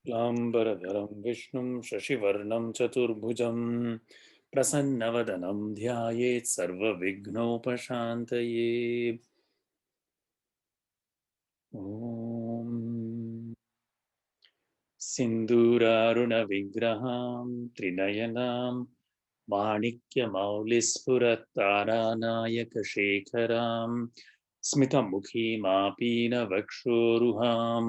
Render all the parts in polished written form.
लाम्बरधरं विष्णुं शशिवर्णं चतुर्भुजं प्रसन्नवदनं ध्यायेत् सर्वविघ्नोपशान्तये। ॐ सिन्दूरारुणविग्रहां त्रिनयनां माणिक्यमौलिस्फुरत्तारानायकशेखरां स्मितमुखीमापीनवक्षोरुहां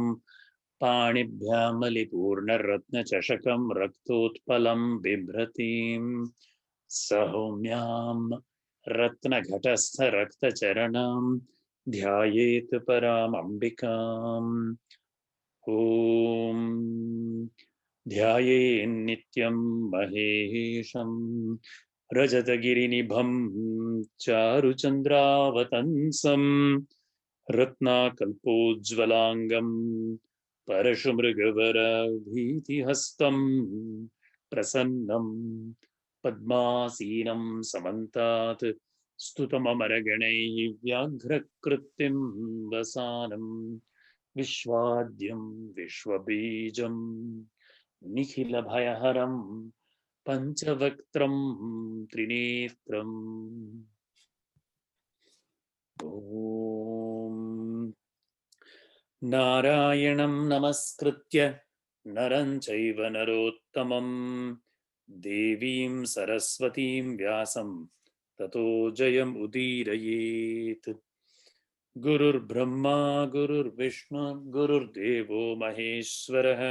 पाणिभ्यामलिपूर्णरत्नचषकं रक्तोत्पलं बिभ्रतीं सौम्यां रत्नघटस्थरक्तचरणां ध्यायेत् परामम्बिकाम्। ॐ ध्यायेन्नित्यं महेशं रजतगिरिनिभं चारुचन्द्रावतंसं रत्नाकल्पोज्ज्वलाङ्गं परशुमृगवरभीतिहस्तं प्रसन्नं पद्मासीनं समन्तात् स्तुतममरगणैः व्याघ्रकृत्तिं वसानम् विश्वाद्यं विश्वबीजं निखिलभयहरं पञ्चवक्त्रं त्रिनेत्रम्। ॐ नारायणं नमस्कृत्य नरं चैव नरोत्तमं देवीं सरस्वतीं व्यासं ततो जयमुदीरयेत्। गुरुर्ब्रह्मा गुरुर्विष्णु गुरुर्देवो महेश्वरः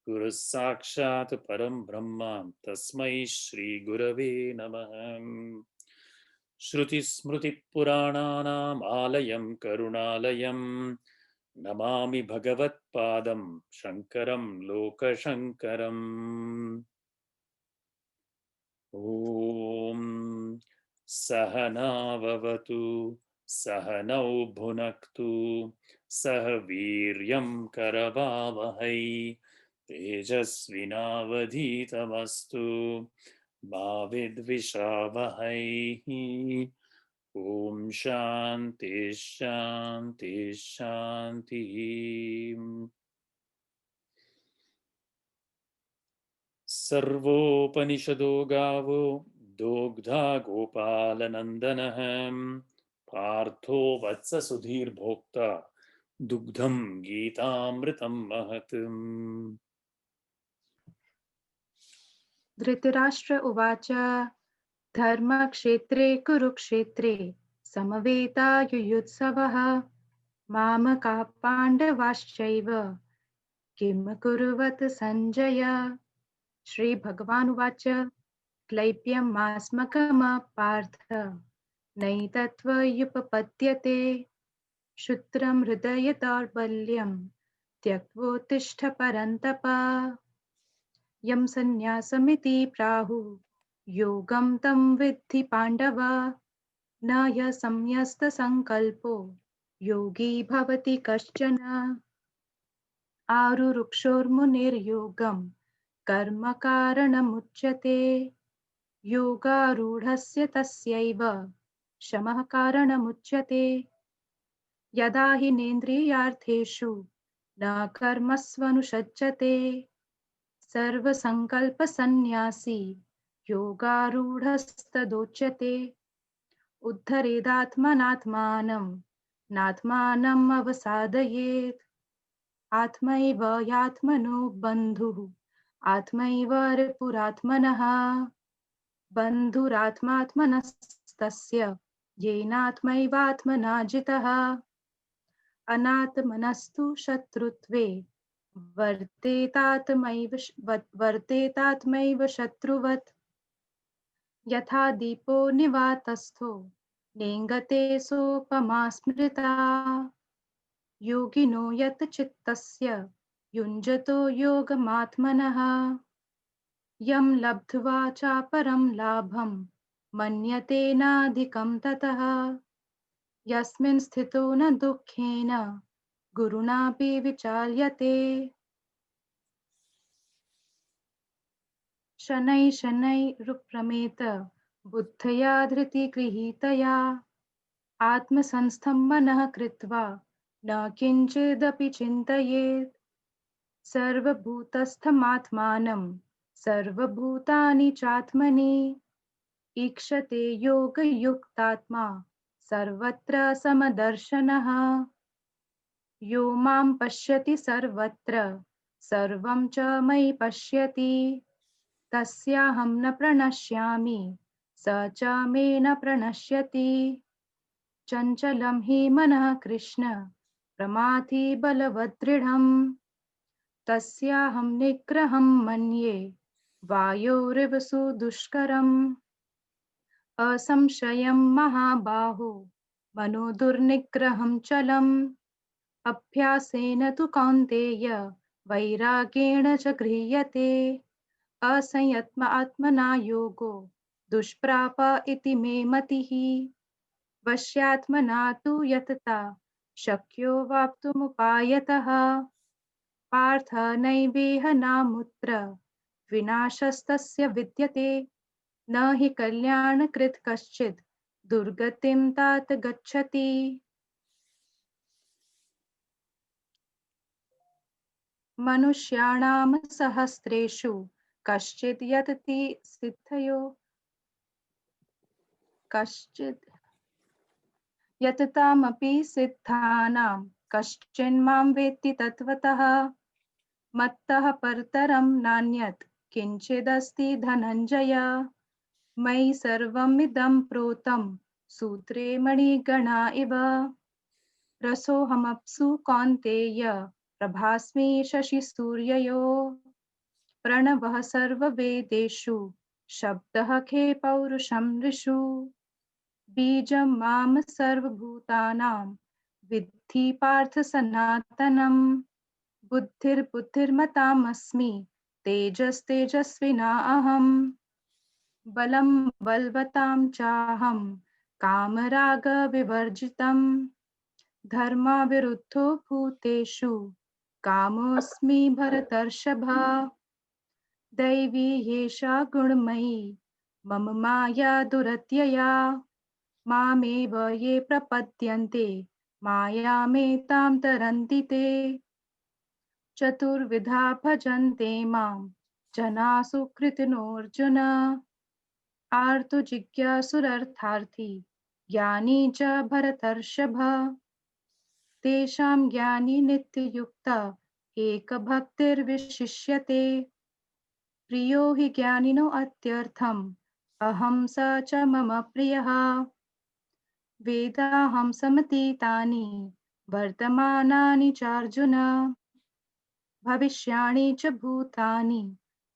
गुरुः साक्षात् परं ब्रह्म तस्मै श्रीगुरवे नमः। श्रुतिस्मृतिपुराणानाम् आलयं करुणालयं नमामि भगवत्पादं शङ्करं लोकशङ्करम्। ॐ सहनाववतु सहनौ भुनक्तु सह वीर्यं करवावहै तेजस्विनावधीतमस्तु मा विद्विषावहै। ॐ शान्ति शान्ति शान्तिः। सर्वोपनिषदो गावो दोग्धा गोपालनन्दनः पार्थो वत्स सुधीर्भोक्ता दुग्धं गीतामृतं महत्। धृतराष्ट्र उवाच धर्मक्षेत्रे कुरुक्षेत्रे समवेतायुयुत्सवः मामकाः पाण्डवाश्चैव किम कुर्वत सञ्जय। श्रीभगवानुवाच क्लैप्यमास्मकमपार्थ नैतत्त्वयुपपद्यते क्षुद्रं हृदय दौर्बल्यं त्यक्त्वोत्तिष्ठ परन्तप। यं सन्न्यासमिति प्राहुः योगं तं विद्धि पाण्डव न ह्यः संन्यस्तसङ्कल्पो योगी भवति कश्चन। आरुरुक्षोर्मुनिर्योगं कर्म कारणमुच्यते योगारूढस्य तस्यैव शमः कारणमुच्यते। यदा हि नेन्द्रियार्थेषु न कर्मस्वनुषज्जते सर्वसङ्कल्पसन्न्यासी योगारूढस्तदोच्यते। उद्धरेदात्मनात्मानं नात्मानम् अवसादयेत् आत्मैव यात्मनो बन्धुः आत्मैव रिपुरात्मनः बन्धुरात्मात्मनस्तस्य येनात्मैवात्मना जितः। अनात्मनस्तु शत्रुत्वे वर्तेतात्मैव शत्रुवत् यथा दीपो निवातस्थो नेङ्गते सोपमा स्मृता। योगिनो यत् चित्तस्य युञ्जतो योगमात्मनः यं लब्ध्वा चापरं लाभं मन्यते नाधिकं ततः। यस्मिन् स्थितो न दुःखेन गुरुणापि विचाल्यते। शनैः शनैरुप्रमेत बुद्धया धृतिगृहीतया आत्मसंस्थं मनः कृत्वा न किञ्चिदपि चिन्तयेत्। सर्वभूतस्थमात्मानं सर्वभूतानि चात्मनि ईक्षते योगयुक्तात्मा सर्वत्र समदर्शनः यो मां पश्यति सर्वत्र सर्वं च मयि पश्यति तस्याहं न प्रणश्यामि स च मे न प्रणश्यति चञ्चलं हि मनः कृष्ण प्रमाथि बलवदृढम् तस्याहं निग्रहं मन्ये वायोरिव सुदुष्करम् असंशयं महाबाहो मनो दुर्निग्रहं चलम् अभ्यासेन तु कौन्तेय वैराग्येण च गृह्यते असंयत्म आत्मना योगो दुष्प्राप इति मे मतिः वश्यात्मना तु यतता शक्यो वाप्तुमुपायतः पार्थ नैवेह नामुत्र विनाशस्तस्य विद्यते न हि कल्याणकृत् कश्चित् दुर्गतिं तात गच्छति मनुष्याणां सहस्रेषु कश्चित् यतति सिद्धयो कश्चित् यततामपि सिद्धानां कश्चिन्मां वेत्ति तत्त्वतः मत्तः परतरं नान्यत् किञ्चिदस्ति धनञ्जय मयि सर्वमिदं प्रोतं सूत्रे मणिगणा इव रसोऽहमप्सु कौन्तेय प्रभास्मि शशिसूर्ययो प्रणवः सर्ववेदेषु शब्दः खे पौरुषं नृषु बीजं मां सर्वभूतानां विद्धि पार्थ सनातनम् बुद्धिर्बुद्धिर्मतामस्मि तेजस्तेजस्विना अहम् बलं बलवतां चाहं कामरागविवर्जितम् धर्माविरुद्धो भूतेषु कामोऽस्मि भरतर्षभ दैवी एषा गुणमयी मम माया दुरत्यया मामेव ये प्रपद्यन्ते मायामेतां तरन्ति ते चतुर्विधा भजन्ते मां जनाः सुकृतिनोऽर्जुन आर्तो जिज्ञासुरर्थार्थी ज्ञानी च भरतर्षभ तेषां ज्ञानी नित्ययुक्त एकभक्तिर्विशिष्यते प्रियो हि ज्ञानिनो अत्यर्थम् अहं स च मम प्रियः वेदाहं समतीतानि वर्तमानानि चार्जुन भविष्याणि च भूतानि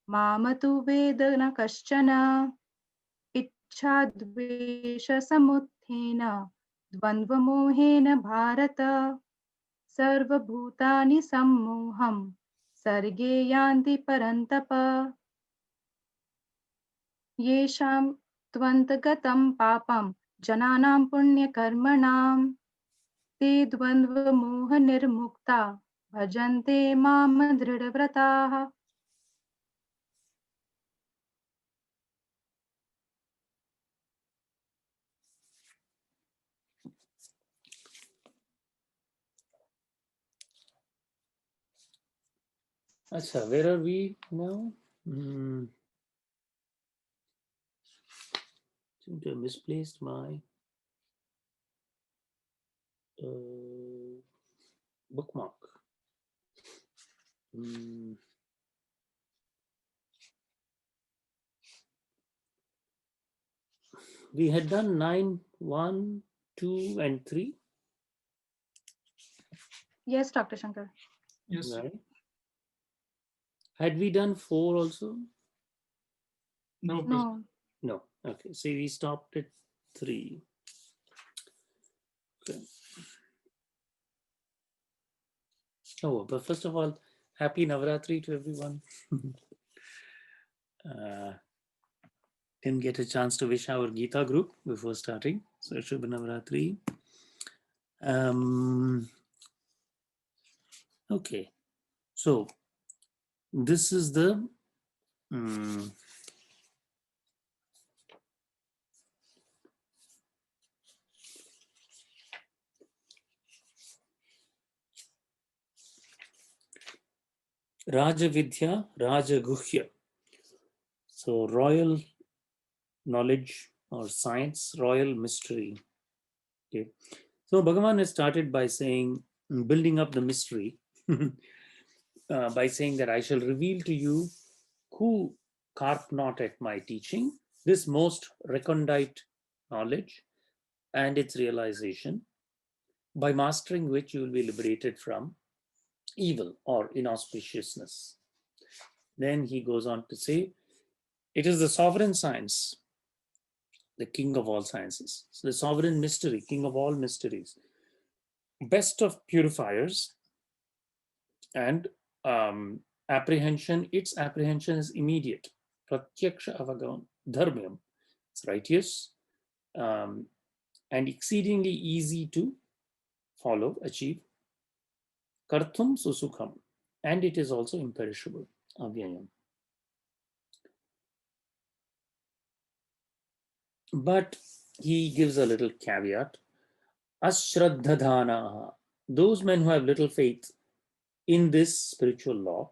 माम तु वेद न कश्चन इच्छाद्वेषसमुत्थेन द्वन्द्वमोहेन भारत सर्वभूतानि सम्मोहं सर्गे यान्ति परन्तप येषां त्वन्तगतं पापं जनानां पुण्यकर्मणां ते द्वन्द्वमोहनिर्मुक्ता भजन्ते मां दृढव्रताः Acha, where are we now? Seem to have misplaced my bookmark. We had done 9, 1, 2, and 3. Yes, Dr. Shankar. Yes. Right. Had we done 4 also? No. No. No. Okay. So we stopped at 3. Okay. Oh, but first of all, happy Navratri to everyone. Didn't get a chance to wish our Gita group before starting. So Shubh Navratri. Okay. So this is the Rajavidya, Rajaguhya. So royal knowledge or science, royal mystery. Okay. So Bhagavan has started by saying, building up the mystery, by saying that I shall reveal to you who carp not at my teaching, this most recondite knowledge and its realization, by mastering which you will be liberated from evil or inauspiciousness. Then he goes on to say, it is the sovereign science, the king of all sciences. So the sovereign mystery, king of all mysteries, best of purifiers, and apprehension, its apprehension is immediate. Pratyaksha avagam dharmyam, it's righteous and exceedingly easy to follow, achieve. Karthum susukham, and it is also imperishable. Avyayam. But he gives a little caveat. Ashraddhadhanaha, those men who have little faith in this spiritual law,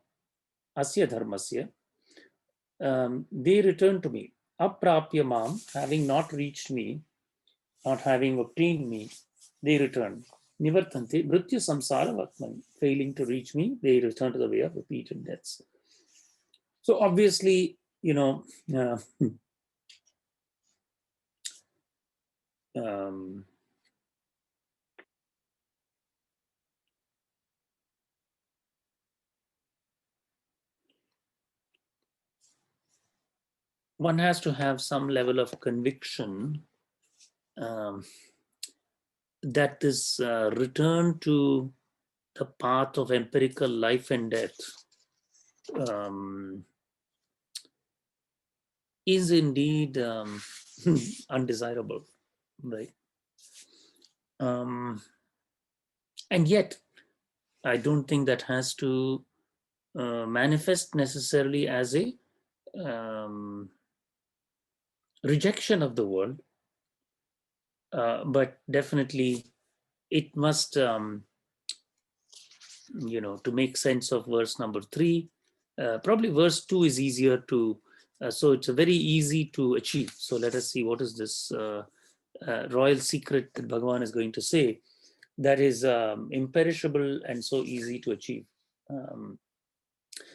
asya dharmasya, they return to me. Aprapya mam, having not reached me, not having obtained me, they return. Nivartante, mrityu samsara vatman, failing to reach me, they return to the way of repeated deaths. So obviously, one has to have some level of conviction that this return to the path of empirical life and death is indeed undesirable, right? And yet, I don't think that has to manifest necessarily as a rejection of the world, but definitely it must, to make sense of verse number 3, probably verse 2 is easier to, so it's a very easy to achieve. So let us see what is this royal secret that Bhagavan is going to say that is imperishable and so easy to achieve.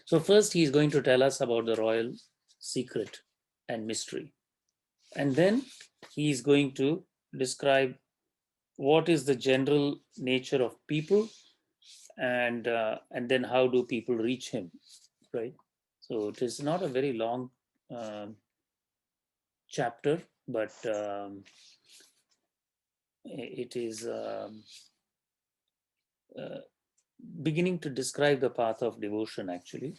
So first he is going to tell us about the royal secret and mystery. And then he is going to describe what is the general nature of people and then how do people reach him, right? So it is not a very long chapter, but it is beginning to describe the path of devotion actually,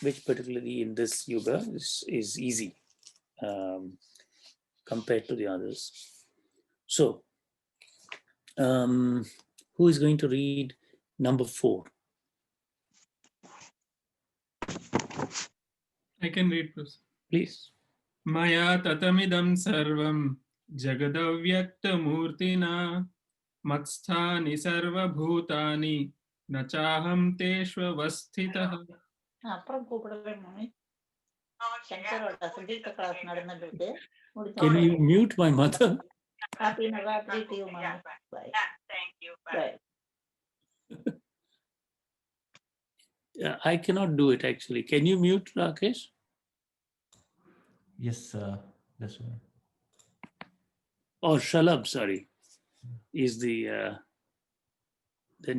which particularly in this yuga is easy compared to the others. So who is going to read number 4? I can read this. Please. Maya tatamidam sarvam jagadavyaktamurtina matsthani sarva bhutani nachaham teshvavasthitah. அப்புறம் கூப்பிடுவேன் மாமி. சங்கரோட சங்கீத class நடந்துட்டு இருக்கு. Can you mute my mother? Happy Navratri to you, Mama. Bye. Thank you. Bye. I cannot do it actually. Can you mute, Rakesh? Yes, that's right. Or Shalab, sorry, is the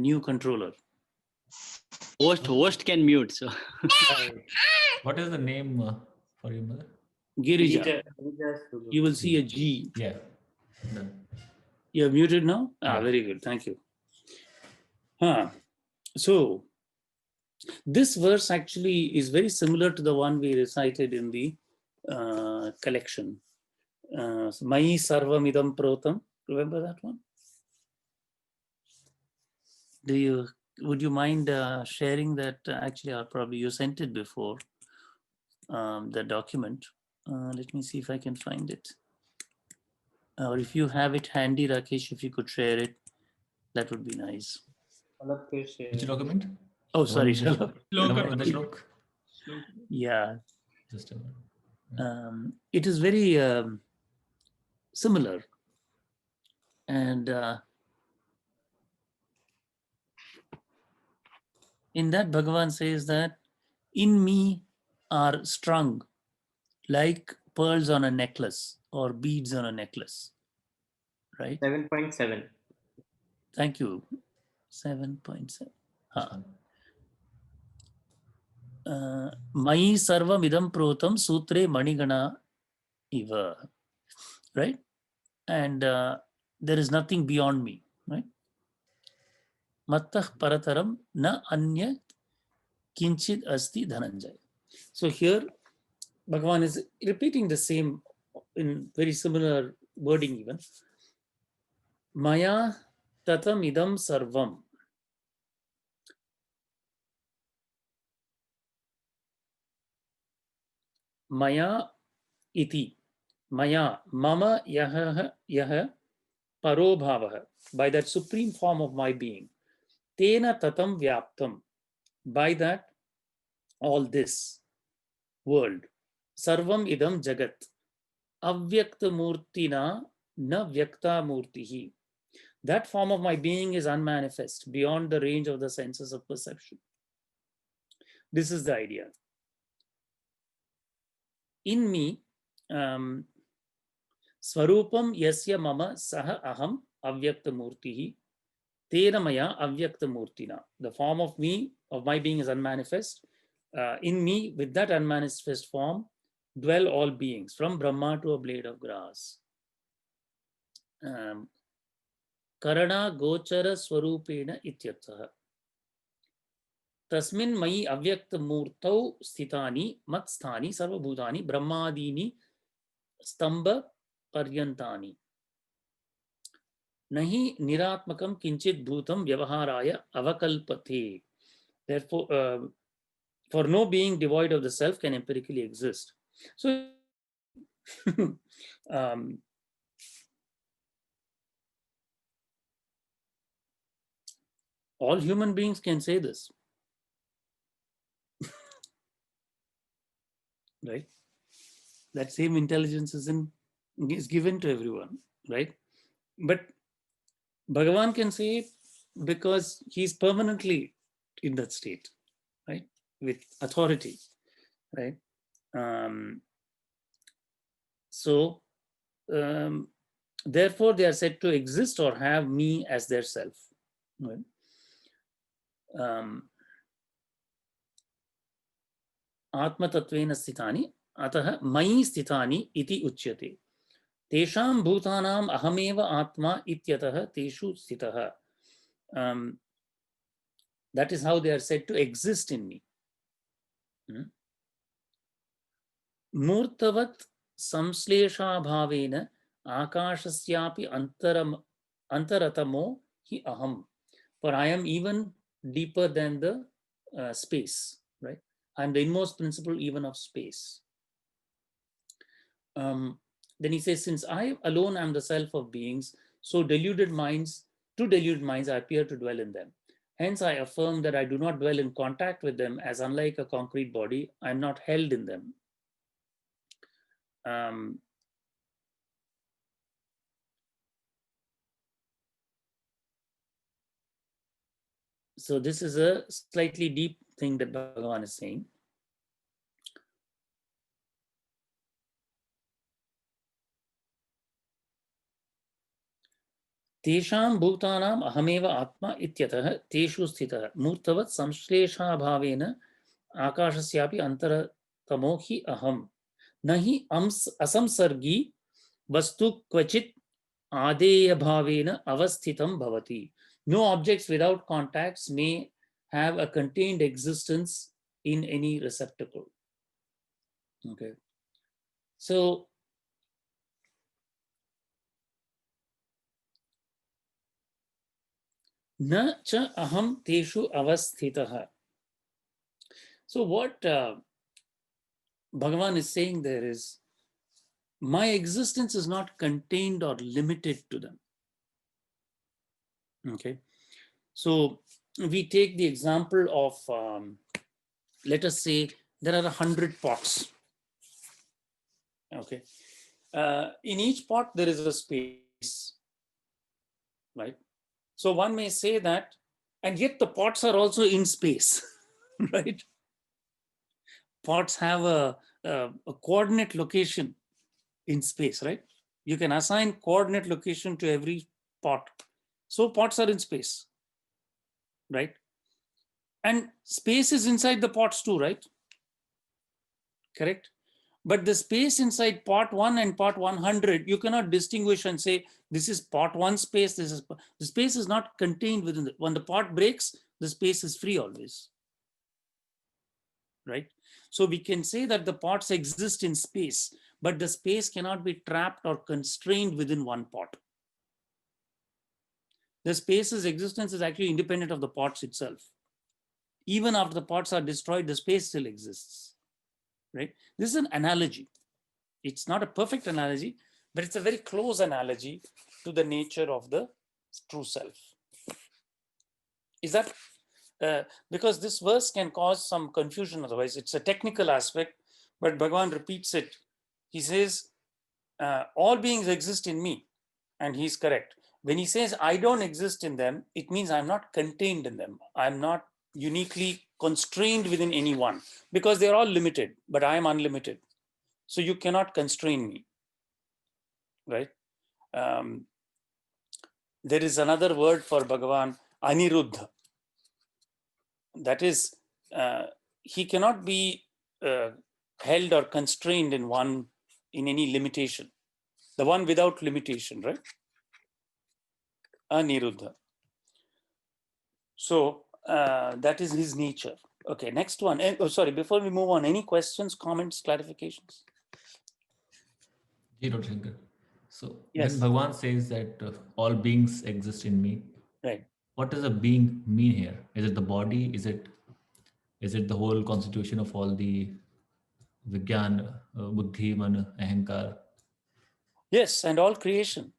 new controller. Host can mute. So What is the name for your mother? Girija. You will see a G. Yeah. Done. You are muted now? Yeah. Very good. Thank you. So this verse actually is very similar to the one we recited in the collection. Mayi sarvamidam protam. Remember that one? Would you mind sharing that? Actually, probably you sent it before, the document. Let me see if I can find it. Or if you have it handy, Rakesh, if you could share it, that would be nice. Which document? Oh, sorry. The one with the Shloka. the one with the shlok. Yeah. Just a minute. It is very similar. And in that, Bhagavan says that in me are strung like pearls on a necklace or beads on a necklace. Right? 7.7. Thank you. 7.7. Mai sarvam idam protam sutre manigana iva. Right? And there is nothing beyond me. Right? Mattah parataram na anya kinchid asti dhananjay. So here, Bhagavan is repeating the same in very similar wording even. Maya tatam idam sarvam. Maya iti. Maya mama yaha paro bhavaha. By that supreme form of my being. Tena tatam vyaptam. By that, all this world. Sarvam idam jagat. Avyakta murtina na vyakta murtihi. That form of my being is unmanifest, beyond the range of the senses of perception. This is the idea. In me, Swarupam yasya mama saha aham avyakta murtihi. Tena maya avyakta murtina. The form of me, of my being is unmanifest. In me, with that unmanifest form, dwell all beings, from Brahma to a blade of grass. Karana gochara swarupena ityartha. Tasmin mai avyakta murtau sthitani mat sthani sarvabhutani brahmadini stamba paryantani. Nahi niratmakam kinchit bhutam vyavaharaya avakalpate. Therefore, for no being devoid of the self can empirically exist. So, all human beings can say this. Right? That same intelligence is given to everyone, right? But Bhagavan can say it because he's permanently in that state, right? With authority, right? Therefore, they are said to exist or have me as their self. Right? Atma tatvena sthitani atah mai sthitani iti uchyate. Tesham bhutanam ahameva atma ityatah teshu sthitah. That is how they are said to exist in me. Murtavat samslesha bhavena akashasyapi antaratamo hi aham. For I am even deeper than the space, right? I am the inmost principle even of space. Then he says, since I alone am the self of beings, so two deluded minds I appear to dwell in them. Hence I affirm that I do not dwell in contact with them, as unlike a concrete body, I am not held in them. So this is a slightly deep thing that Bhagavan is saying. Tesham bhutanam ahameva atma ityatah teshu sthitah murtavat samshlesha bhavena akashasyapi antaratamo hi aham nahi asamsargi vastu kvachit adeya bhavena avasthitam bhavati. No objects without contacts may have a contained existence in any receptacle. Okay. So, na cha aham teshu avasthitah. So what Bhagavan is saying there is, my existence is not contained or limited to them. Okay. So we take the example of, let us say there are 100 pots. Okay. In each pot, there is a space, right? So one may say that, and yet the pots are also in space, right? Pots have a coordinate location in space, right? You can assign coordinate location to every pot. So pots are in space, right? And space is inside the pots too, right? Correct? But the space inside pot 1 and pot 100, you cannot distinguish and say, this is pot 1 space, this is, the space is not contained within it. When the pot breaks, the space is free always, right? So we can say that the pots exist in space, but the space cannot be trapped or constrained within one pot. The space's existence is actually independent of the pots itself. Even after the pots are destroyed, the space still exists, right? This is an analogy. It's not a perfect analogy, but it's a very close analogy to the nature of the true self. Is that, because this verse can cause some confusion otherwise. It's a technical aspect, but Bhagavan repeats it. He says, all beings exist in me, and he's correct. When he says, I don't exist in them, it means I'm not contained in them. I'm not uniquely constrained within any one, because they're all limited, but I am unlimited. So you cannot constrain me, right? There is another word for Bhagavan, Aniruddha. That is, he cannot be held or constrained in any limitation. The one without limitation, right? Aniruddha. So that is his nature. Okay, next one. Oh, sorry, before we move on, any questions, comments, clarifications? Zero Shankar. So Yes. when Bhagavan says that all beings exist in me, Right. what does a being mean here? Is it the body? Is it the whole constitution of all the Vigyan, Buddhi, Man, Ahankar? Yes, and all creation.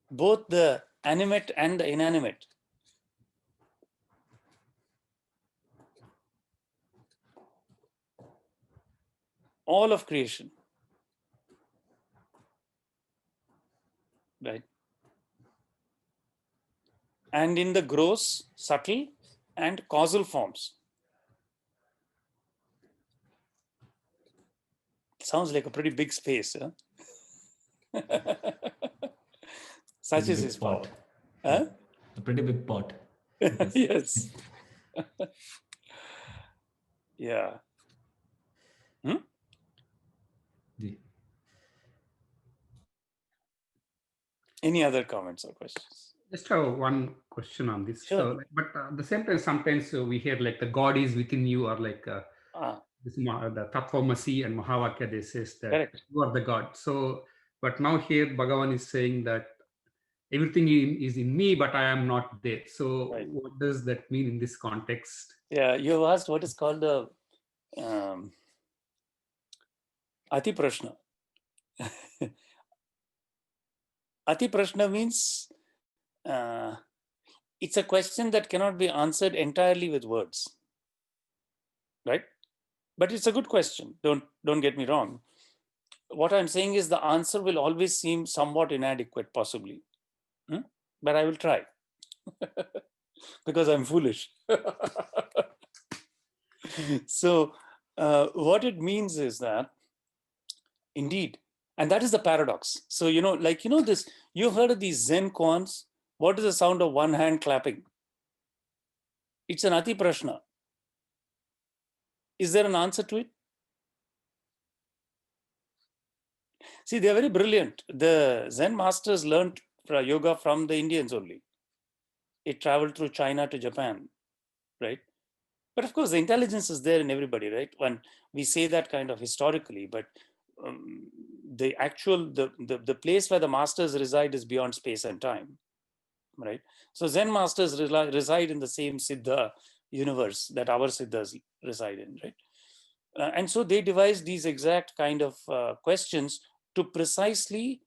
Both the animate and the inanimate. All of creation. Right. And in the gross, subtle, and causal forms. Sounds like a pretty big space, huh? Such Pretty is big his power. pot. Huh? A pretty big pot. Yes. Yeah. The- Any other comments or questions? Just have one question on this. Sure. So, but at the same time, sometimes we hear like the God is within you, or like Ah, this, the Tattvamasi and Mahavakya, they says that correct. you are the God. So, but now here Bhagavan is saying that everything is in me, but I am not there. So, Right. what does that mean in this context? Yeah, you have asked what is called the Ati Prashna. Ati Prashna means it's a question that cannot be answered entirely with words, right? But it's a good question. Don't get me wrong. What I'm saying is the answer will always seem somewhat inadequate, possibly. But I will try because I'm foolish. So what it means is that indeed, and that is the paradox. So, this, you've heard of these Zen koans. What is the sound of one hand clapping? It's an Ati Prashna. Is there an answer to it? See, they're very brilliant. The Zen masters learned yoga from the Indians only. It traveled through China to Japan, right? But of course, the intelligence is there in everybody, right? When we say that kind of historically, but the place where the masters reside is beyond space and time, right? So Zen masters reside in the same Siddha universe that our Siddhas reside in, right? And so they devised these exact kind of questions to precisely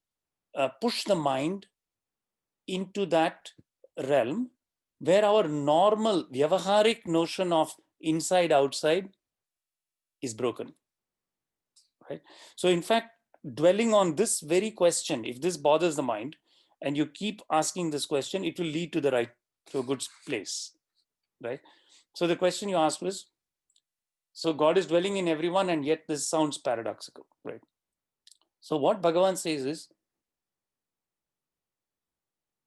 push the mind into that realm where our normal vyavaharic notion of inside outside is broken, right? So in fact, dwelling on this very question, if this bothers the mind and you keep asking this question, it will lead to a good place, right? So the question you asked was, so God is dwelling in everyone, and yet this sounds paradoxical, right? So what Bhagavan says is,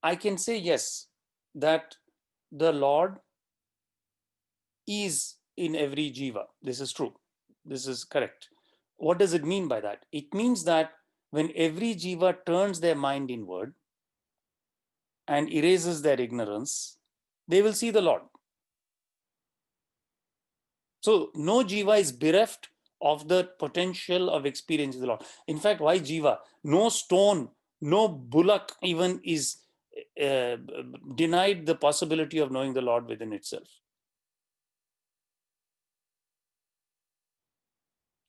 I can say yes, that the Lord is in every jiva. This is true. This is correct. What does it mean by that? It means that when every jiva turns their mind inward and erases their ignorance, they will see the Lord. So no jiva is bereft of the potential of experiencing the Lord. In fact, why jiva? No stone, no bullock even is denied the possibility of knowing the Lord within itself.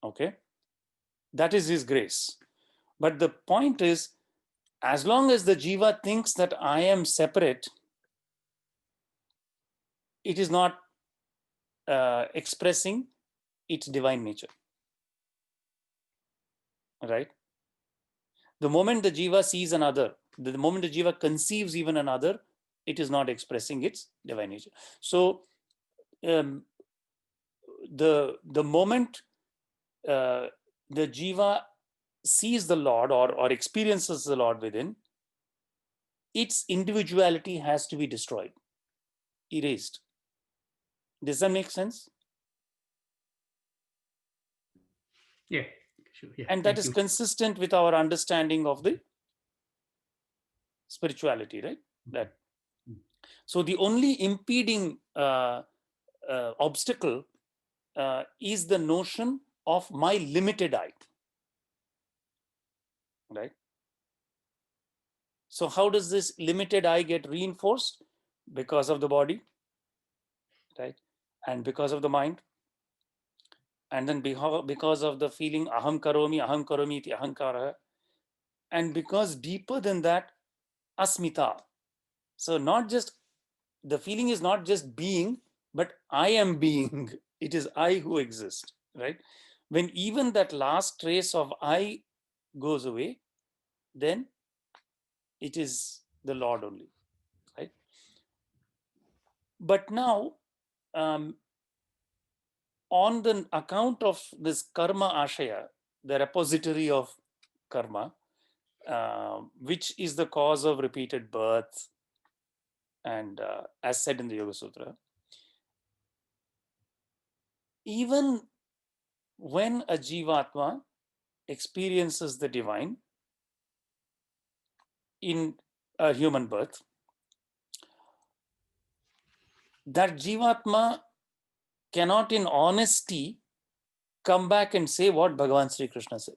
Okay, that is His grace. But the point is, as long as the jiva thinks that I am separate, it is not expressing its divine nature, right? The moment the jiva sees another, the moment the jiva conceives even another, it is not expressing its divine nature. So the moment the jiva sees the Lord or experiences the Lord within, its individuality has to be destroyed, erased. Does that make sense? Yeah, sure. Yeah, And that thank is you. consistent with our understanding of the spirituality, right? That. So the only impeding obstacle is the notion of my limited I, right? So how does this limited I get reinforced? Because of the body, right? And because of the mind. And then because of the feeling aham karomi iti ahankara. And because deeper than that, asmita. So not just, the feeling is not just being, but I am being. It is I who exists, right? When even that last trace of I goes away, then it is the Lord only, right? But now, on the account of this karma ashaya, the repository of karma, which is the cause of repeated birth, and as said in the Yoga Sutra, even when a jivatma experiences the divine in a human birth, that jivatma cannot in honesty come back and say what Bhagavan Sri Krishna said.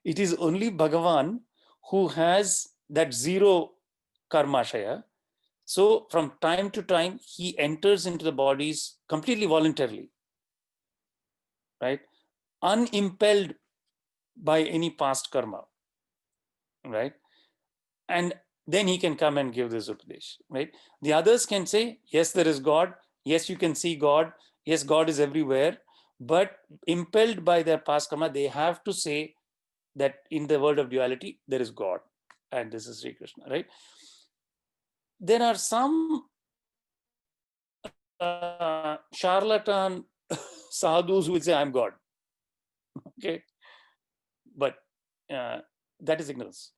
It is only Bhagavan who has that zero karmashaya. So from time to time, he enters into the bodies completely voluntarily, right? Unimpelled by any past karma, right? And then he can come and give this upadesh, right? The others can say, yes, there is God. Yes, you can see God. Yes, God is everywhere. But impelled by their past karma, they have to say that in the world of duality, there is God. And this is Sri Krishna, right? There are some charlatan sadhus who will say, I'm God. Okay. But that is ignorance.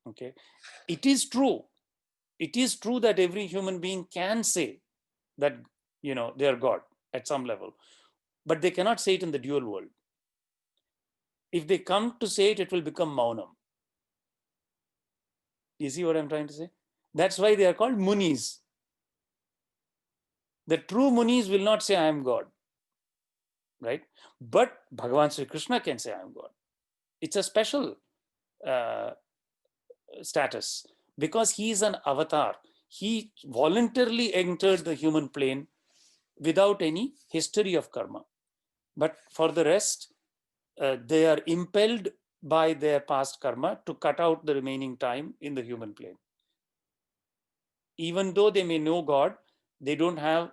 Okay. It is true. It is true that every human being can say that, they are God at some level, but they cannot say it in the dual world. If they come to say it, it will become maunam. You see what I'm trying to say? That's why they are called munis. The true munis will not say, I am God, right? But Bhagavan Sri Krishna can say, I am God. It's a special status because he is an avatar. He voluntarily entered the human plane without any history of karma. But for the rest, they are impelled by their past karma to cut out the remaining time in the human plane. Even though they may know God, they don't have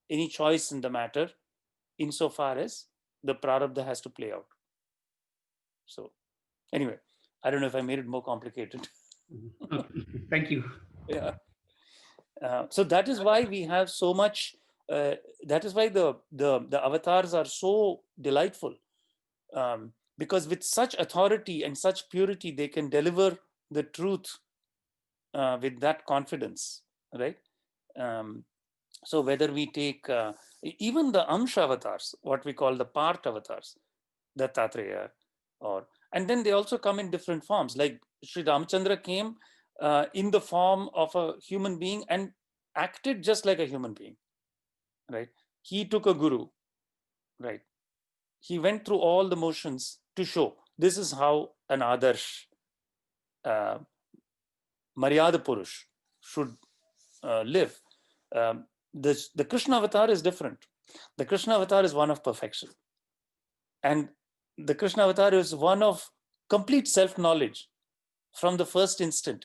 any choice in the matter insofar as the prarabdha has to play out. So anyway, I don't know if I made it more complicated. Okay. Thank you. Yeah. So that is why we have so much. That is why the avatars are so delightful, because with such authority and such purity, they can deliver the truth with that confidence, right? So whether we take even the Amsha avatars, what we call the part avatars, Dattatreya, and then they also come in different forms. Like Sri Ramachandra came in the form of a human being and acted just like a human being, right? He took a guru, right? He went through all the motions to show this is how an Adarsh, Maryada Purush should live. The Krishna avatar is different. The Krishna avatar is one of perfection. And the Krishna avatar is one of complete self-knowledge from the first instant.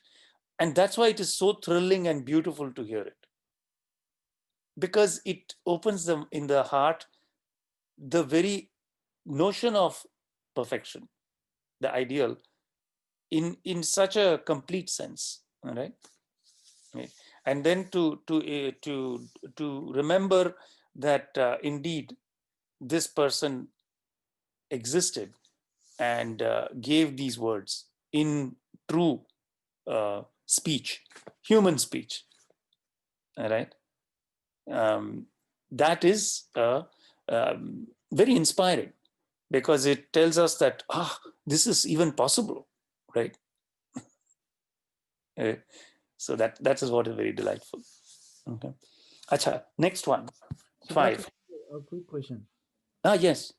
And that's why it is so thrilling and beautiful to hear it. Because it opens them in the heart the very notion of perfection, the ideal, in such a complete sense, all right? And then to remember that indeed this person existed and gave these words in true speech, human speech, all right? That is very inspiring, because it tells us that this is even possible, right? So that is what is very delightful. Okay. Acha, next one. So 5. that's a quick question. Yes.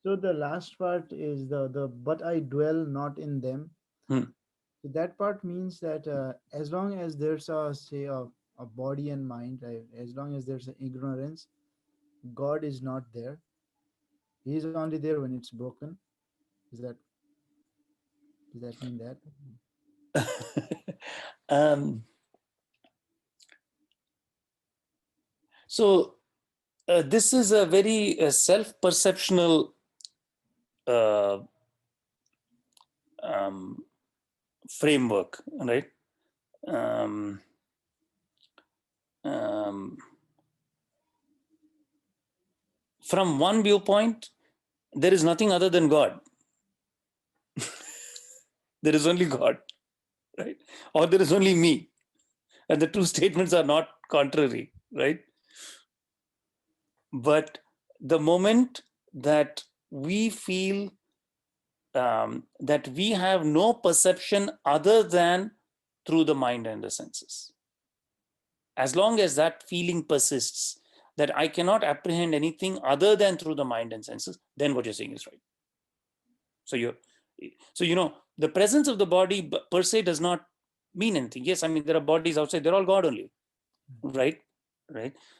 So the last part is the but I dwell not in them. So that part means that as long as there's a body and mind, right, as long as there's an ignorance, God is not there. He is only there when it's broken. Does that mean that? So this is a very self-perceptional framework, right? From one viewpoint, there is nothing other than God. There is only God, right? Or there is only me. And the two statements are not contrary, right? But the moment that we feel that we have no perception other than through the mind and the senses, as long as that feeling persists, that I cannot apprehend anything other than through the mind and senses, then what you're saying is right. So the presence of the body per se does not mean anything. Yes, I mean, there are bodies outside, they're all God only, right?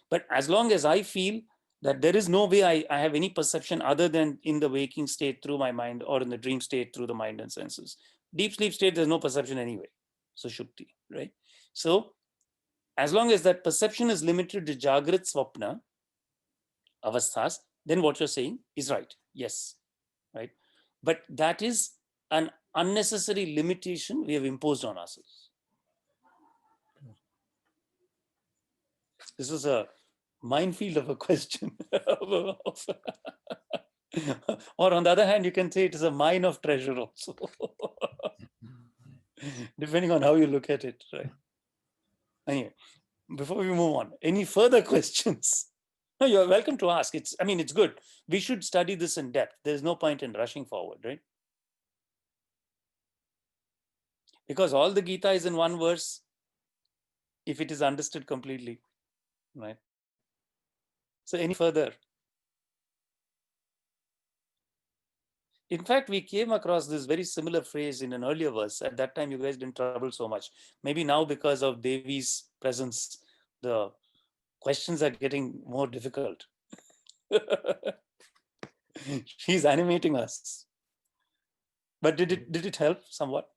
But as long as I feel that there is no way I have any perception other than in the waking state through my mind, or in the dream state through the mind and senses. Deep sleep state, there's no perception anyway. So Shukti, right? So as long as that perception is limited to Jagrat Swapna avasthas, then what you're saying is right. Yes, right? But that is an unnecessary limitation we have imposed on ourselves. This is a minefield of a question. Or on the other hand, you can say it is a mine of treasure also. Depending on how you look at it, right? Anyway, before we move on, any further questions? No, you're welcome to ask. It's good. We should study this in depth. There's no point in rushing forward, right? Because all the Gita is in one verse, if it is understood completely, right? So any further? In fact, we came across this very similar phrase in an earlier verse. At that time, you guys didn't trouble so much. Maybe now, because of Devi's presence, the questions are getting more difficult. She's animating us. But did it help somewhat?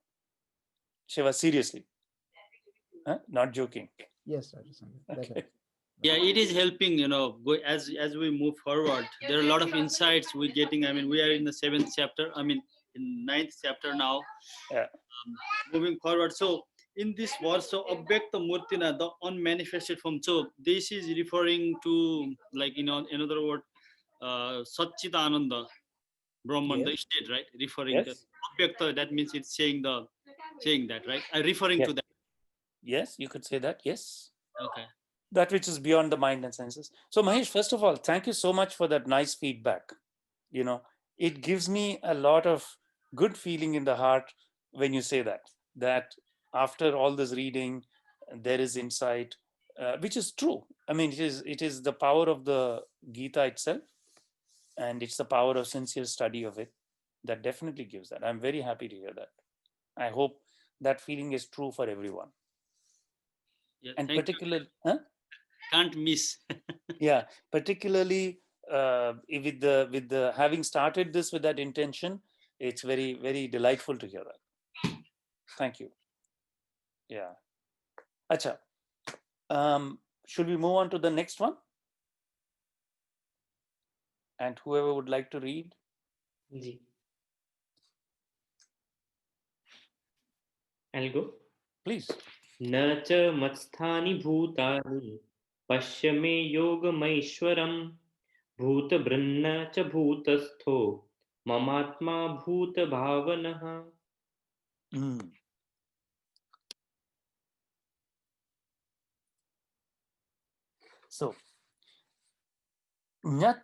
Shiva, seriously. Huh? Not joking. Yes, Dr. Sangat. That Okay. helps. Yeah, it is helping, as we move forward, there are a lot of insights we're getting. I mean, we are in the 7th chapter, in 9th chapter now. Yeah. Moving forward, so in this verse, so Abhyakta Murtina, the unmanifested form, so this is referring to, like, in other word, Satchitananda Brahman, the Yes. state, right? Referring to Yes. Abhyakta, that means it's saying that, right? Referring to Yes. that. Yes, you could say that. Yes. Okay. That which is beyond the mind and senses. So Mahesh, first of all, thank you so much for that nice feedback. It gives me a lot of good feeling in the heart when you say that after all this reading, there is insight, which is true. I mean, it is the power of the Gita itself, and it's the power of sincere study of it that definitely gives that. I'm very happy to hear that. I hope that feeling is true for everyone. Yeah, And thank you. particularly, Can't miss. yeah, particularly with the having started this with that intention, it's very, very delightful to hear that. Thank you. Yeah. Acha. Should we move on to the next one? And whoever would like to read? Ji. I'll go. Please. न च मत्स्थानि भूतानि पश्य मे योगमैश्वरम् भूतभृन्न च भूतस्थो ममात्मा भूतभावनः. So, na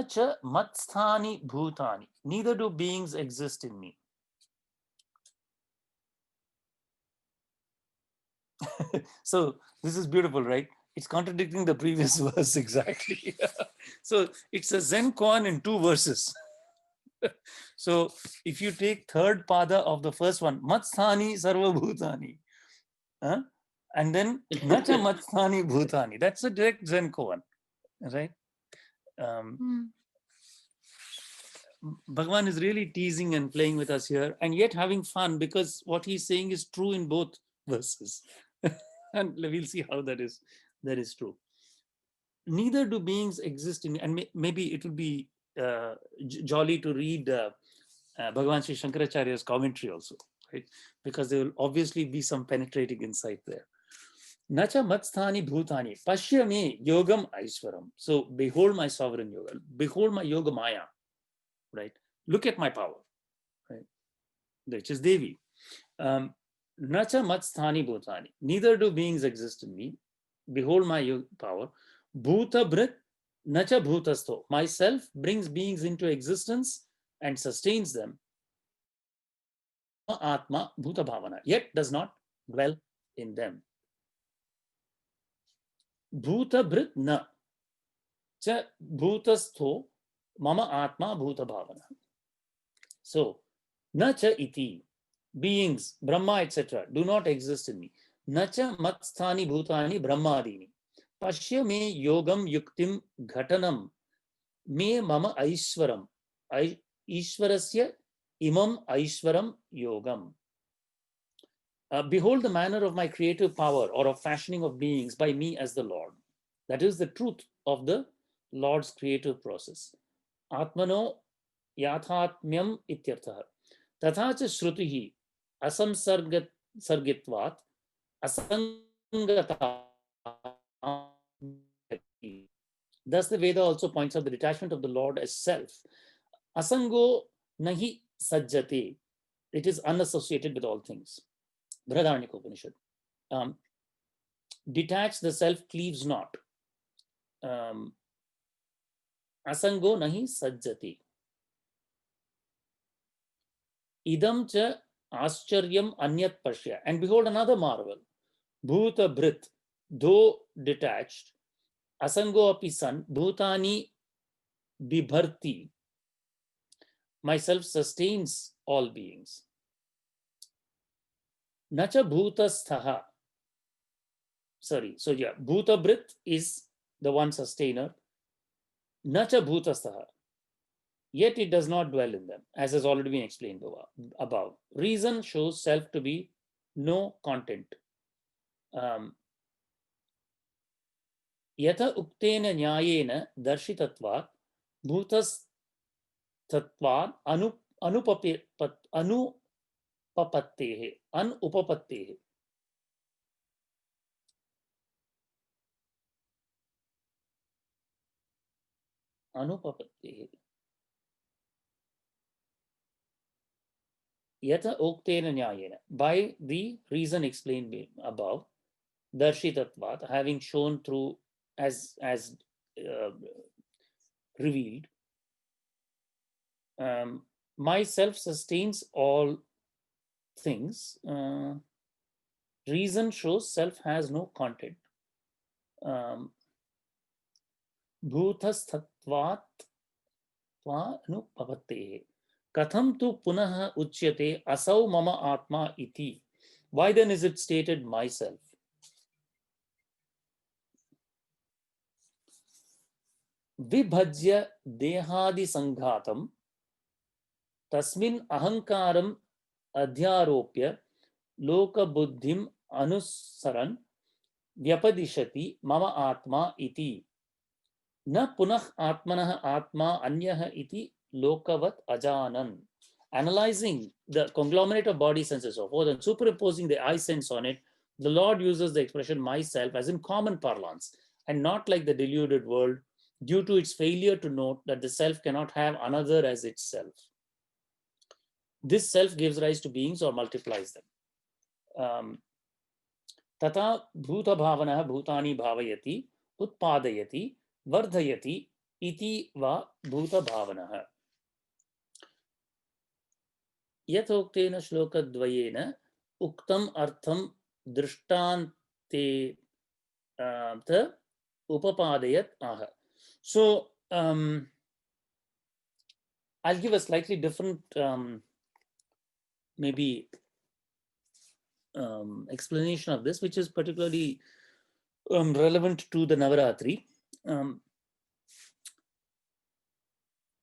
cha matsthani bhutani. Neither do beings exist in me. So this is beautiful, right? It's contradicting the previous verse exactly. So it's a Zen koan in 2 verses. So if you take third pada of the first one, matsthani sarva bhutani, and then nacha matsthani bhutani, that's a direct Zen koan, right? Bhagavan is really teasing and playing with us here, and yet having fun, because what he's saying is true in both verses. And we'll see how that is true. Neither do beings exist in, and maybe it will be jolly to read Bhagavan Sri Shankaracharya's commentary also, right? Because there will obviously be some penetrating insight there. Nacha matsthani bhutani pashya me yogam aishwaram. So behold my sovereign yoga, behold my yoga maya, right? Look at my power, right? Which is Devi. Nacha matsthani bhutani. Neither do beings exist in me. Behold my power. Bhuta bhrit nacha bhutastho. Myself brings beings into existence and sustains them. Atma bhuta bhavana. Yet does not dwell in them. Bhuta bhrit na cha bhutastho mama atma bhuta bhavana. So, na cha iti. Beings, Brahma, etc., do not exist in me. Nacha matsthani bhutani brahmadini. Pashya me yogam yuktim ghatanam. Me mama aishwaram. Ishwarasya imam aishwaram yogam. Behold the manner of my creative power, or of fashioning of beings by me as the Lord. That is the truth of the Lord's creative process. Atmano yathatmyam ityartha. Tatha cha shrutihi asamsargitvat asangata. Thus the Veda also points out the detachment of the Lord as self. Asango nahi sajjate. It is unassociated with all things. Brihadaranyaka Upanishad. Detached, the self cleaves not. Asango nahi sajjate. Idam cha ascharyam anyat pashya. And behold another marvel. Bhuta bhrit, though detached, asango api san, bhutani bibharti. Myself sustains all beings. Nacha bhutasthaha. Sorry, so yeah, bhuta bhrit is the one sustainer. Nacha bhutasthaha. yet it does not dwell in them, as has already been explained above. Reason shows self to be no content. Yata uktena nyayena darshitatvat bhutatvat anupapattehe. Yata uktena nyayena, by the reason explained above, darshitatvat, having shown through as revealed, myself sustains all things. Reason shows self has no content. Bhutastatvat anupavatte. Katham tu punah uchyate asau mama atma iti. Why then is it stated myself? Vibhajya dehadi sanghatam tasmin ahankaram adhyaropya loka buddhim anusaran vyapadishati mama atma iti. Na punah atmanah atma anyah iti lokavat ajanan. Analyzing the conglomerate of body, sense, and so forth, and superimposing the I sense on it, the Lord uses the expression myself as in common parlance, and not like the deluded world, due to its failure to note that the self cannot have another as itself. This self gives rise to beings or multiplies them. Tata bhuta bhavana bhutani bhavayati utpadayati vardhayati iti va bhuta bhavana. Yathoktena shlokadvayena uktam artham drishtante ta upapadayat aha. So I'll give a slightly different maybe explanation of this, which is particularly relevant to the Navaratri.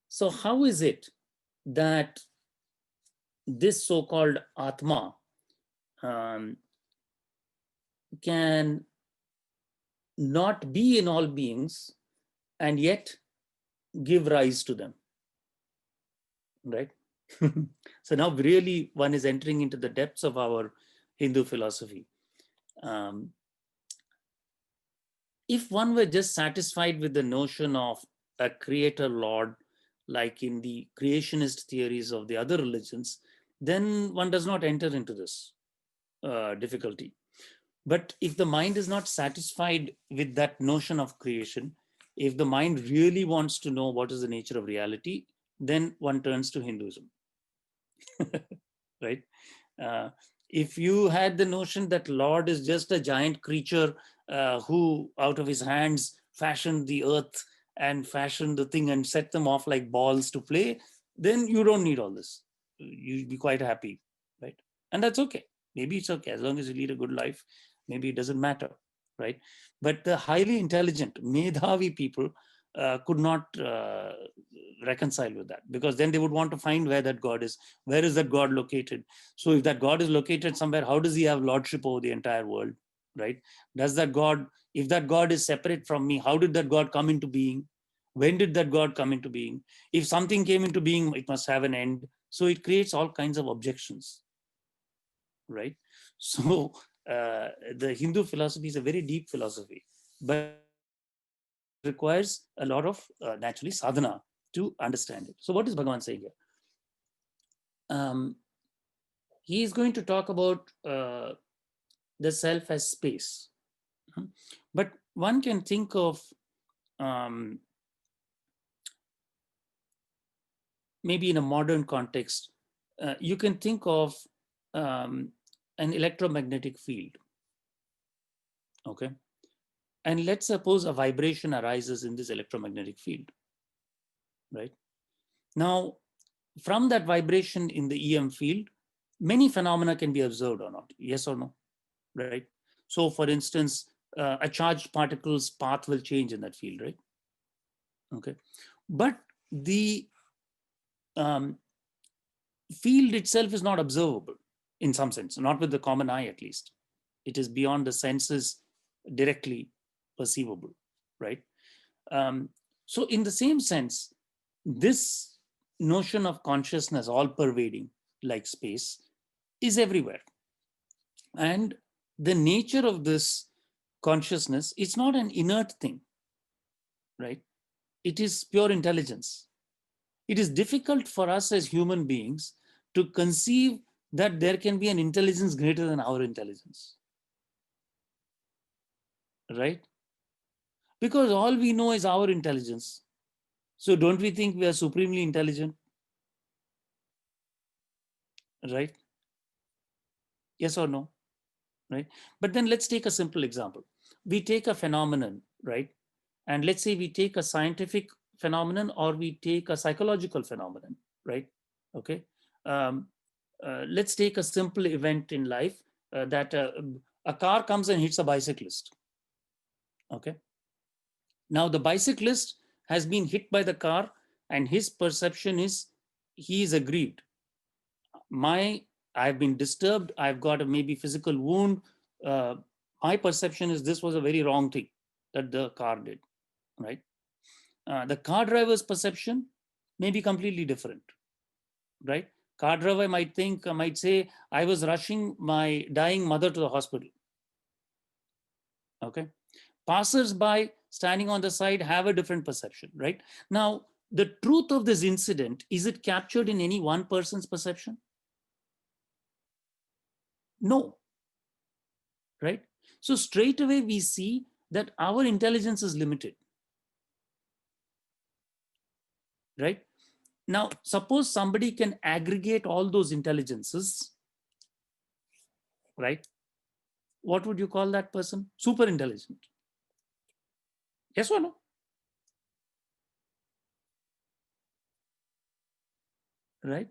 So how is it that this so-called Atma can not be in all beings and yet give rise to them, right? So now really one is entering into the depths of our Hindu philosophy. If one were just satisfied with the notion of a creator Lord, like in the creationist theories of the other religions, then one does not enter into this difficulty. But if the mind is not satisfied with that notion of creation, if the mind really wants to know what is the nature of reality, then one turns to Hinduism, right? If you had the notion that Lord is just a giant creature who out of his hands fashioned the earth and fashioned the thing and set them off like balls to play, then you don't need all this. You'd be quite happy, right? And that's okay. Maybe it's okay as long as you lead a good life. Maybe it doesn't matter, right? But the highly intelligent, Medhavi people could not reconcile with that, because then they would want to find where that God is. Where is that God located? So if that God is located somewhere, how does he have lordship over the entire world, right? Does that God, if that God is separate from me, how did that God come into being? When did that God come into being? If something came into being, it must have an end. So it creates all kinds of objections, right? So the Hindu philosophy is a very deep philosophy, but requires a lot of naturally sadhana to understand it. So what is Bhagavan saying here? He is going to talk about the self as space. But one can think of maybe in a modern context, you can think of an electromagnetic field, okay? And let's suppose a vibration arises in this electromagnetic field, right? Now, from that vibration in the EM field, many phenomena can be observed or not, yes or no, right? So for instance, a charged particle's path will change in that field, right? Okay. But the field itself is not observable in some sense, not with the common eye at least. It is beyond the senses directly perceivable, right? So in the same sense, this notion of consciousness, all pervading like space, is everywhere. And the nature of this consciousness, it's not an inert thing, right? It is pure intelligence. It is difficult for us as human beings to conceive that there can be an intelligence greater than our intelligence, right? Because all we know is our intelligence. So don't we think we are supremely intelligent? Right? Yes or no? Right? But then let's take a simple example. We take a phenomenon, right? And let's say we take a scientific phenomenon or we take a psychological phenomenon, right? Okay. Let's take a simple event in life that a car comes and hits a bicyclist. Okay. Now the bicyclist has been hit by the car and his perception is he is aggrieved. I've been disturbed. I've got a maybe physical wound. My perception is this was a very wrong thing that the car did, right? The car driver's perception may be completely different, right? Car driver might say, I was rushing my dying mother to the hospital. Okay. Passers-by standing on the side have a different perception, right? Now, the truth of this incident, is it captured in any one person's perception? No, right? So straight away we see that our intelligence is limited, right? Now, suppose somebody can aggregate all those intelligences, right? What would you call that person? Super intelligent. Yes or no? Right?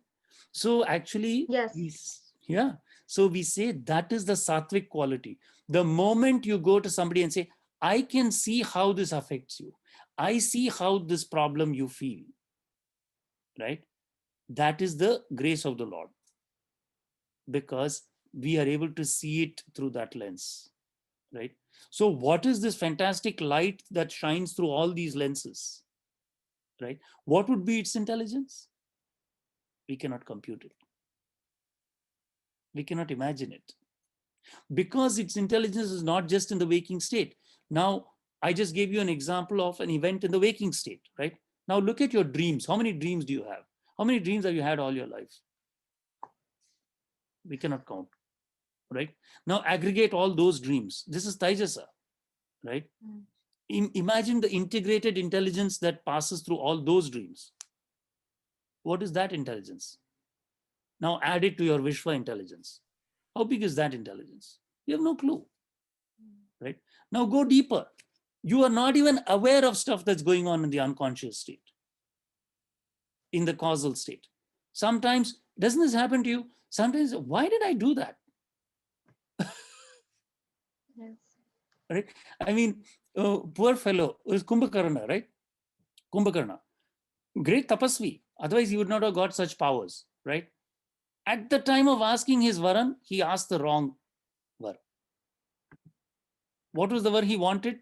So actually, Yes. yeah. So we say that is the sattvic quality. The moment you go to somebody and say, I can see how this affects you. I see how this problem you feel, right? That is the grace of the Lord, because we are able to see it through that lens, right? So what is this fantastic light that shines through all these lenses, right? What would be its intelligence? We cannot compute it. We cannot imagine it, because its intelligence is not just in the waking state. Now, I just gave you an example of an event in the waking state, right? Now look at your dreams. How many dreams do you have? How many dreams have you had all your life? We cannot count, right? Now aggregate all those dreams. This is Taijasa, right? Imagine the integrated intelligence that passes through all those dreams. What is that intelligence? Now add it to your Vishwa intelligence. How big is that intelligence? You have no clue, right? Now go deeper. You are not even aware of stuff that's going on in the unconscious state, in the causal state. Sometimes, doesn't this happen to you? Sometimes, why did I do that? Yes. Right? I mean, poor fellow is Kumbhakarna, right? Kumbhakarna, great tapasvi. Otherwise, he would not have got such powers, right? At the time of asking his varan, he asked the wrong var. What was the var he wanted?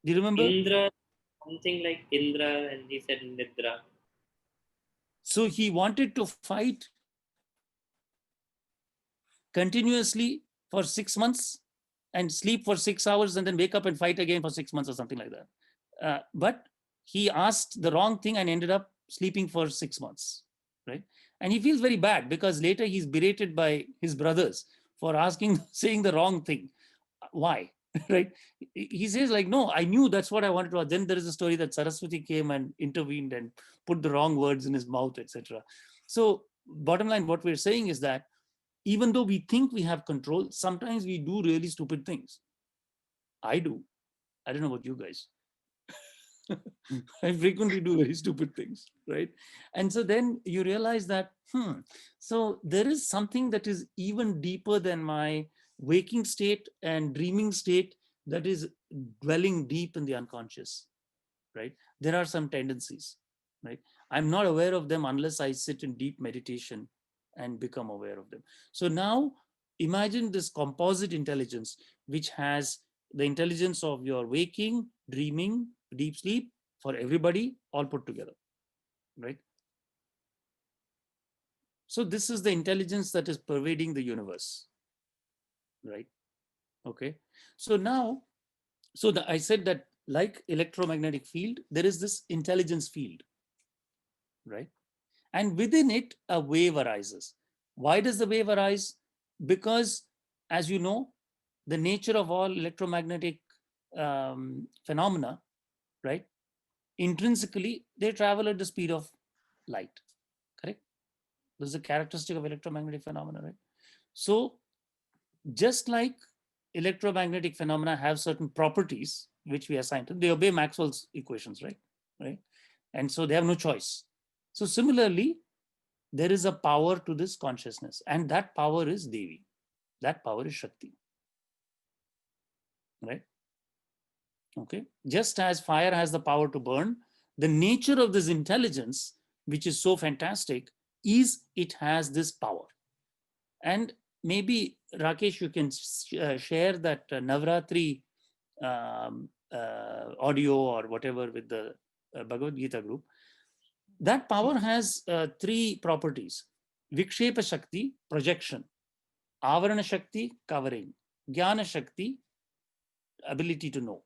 Do you remember? Indra, something like Indra, and he said Nidra. So he wanted to fight continuously for 6 months and sleep for 6 hours and then wake up and fight again for 6 months or something like that. But he asked the wrong thing and ended up sleeping for 6 months, right? And he feels very bad because later he's berated by his brothers for saying the wrong thing. Why? Right? He says like, no, I knew that's what I wanted to. Then there is a story that Saraswati came and intervened and put the wrong words in his mouth, etc. So bottom line, what we're saying is that even though we think we have control, sometimes we do really stupid things. I do. I don't know about you guys. I frequently do very stupid things, right? And so then you realize that, so there is something that is even deeper than my waking state and dreaming state that is dwelling deep in the unconscious, right? There are some tendencies, right? I'm not aware of them unless I sit in deep meditation and become aware of them. So now imagine this composite intelligence, which has the intelligence of your waking, dreaming, deep sleep for everybody all put together, right? So this is the intelligence that is pervading the universe, right? Okay. So now, I said that like electromagnetic field, there is this intelligence field, right? And within it, a wave arises. Why does the wave arise? Because, as you know, the nature of all electromagnetic phenomena, right? Intrinsically, they travel at the speed of light, correct? This is a characteristic of electromagnetic phenomena, right? So just like electromagnetic phenomena have certain properties which we assign to them, they obey Maxwell's equations, right? Right? And so they have no choice. So similarly, there is a power to this consciousness, and that power is Devi. That power is Shakti, right? Okay. Just as fire has the power to burn, the nature of this intelligence, which is so fantastic, is it has this power. And maybe Rakesh, you can share that Navratri audio or whatever with the Bhagavad Gita group. That power has three properties: Vikshepa Shakti, projection; Avarana Shakti, covering; Jnana Shakti, ability to know.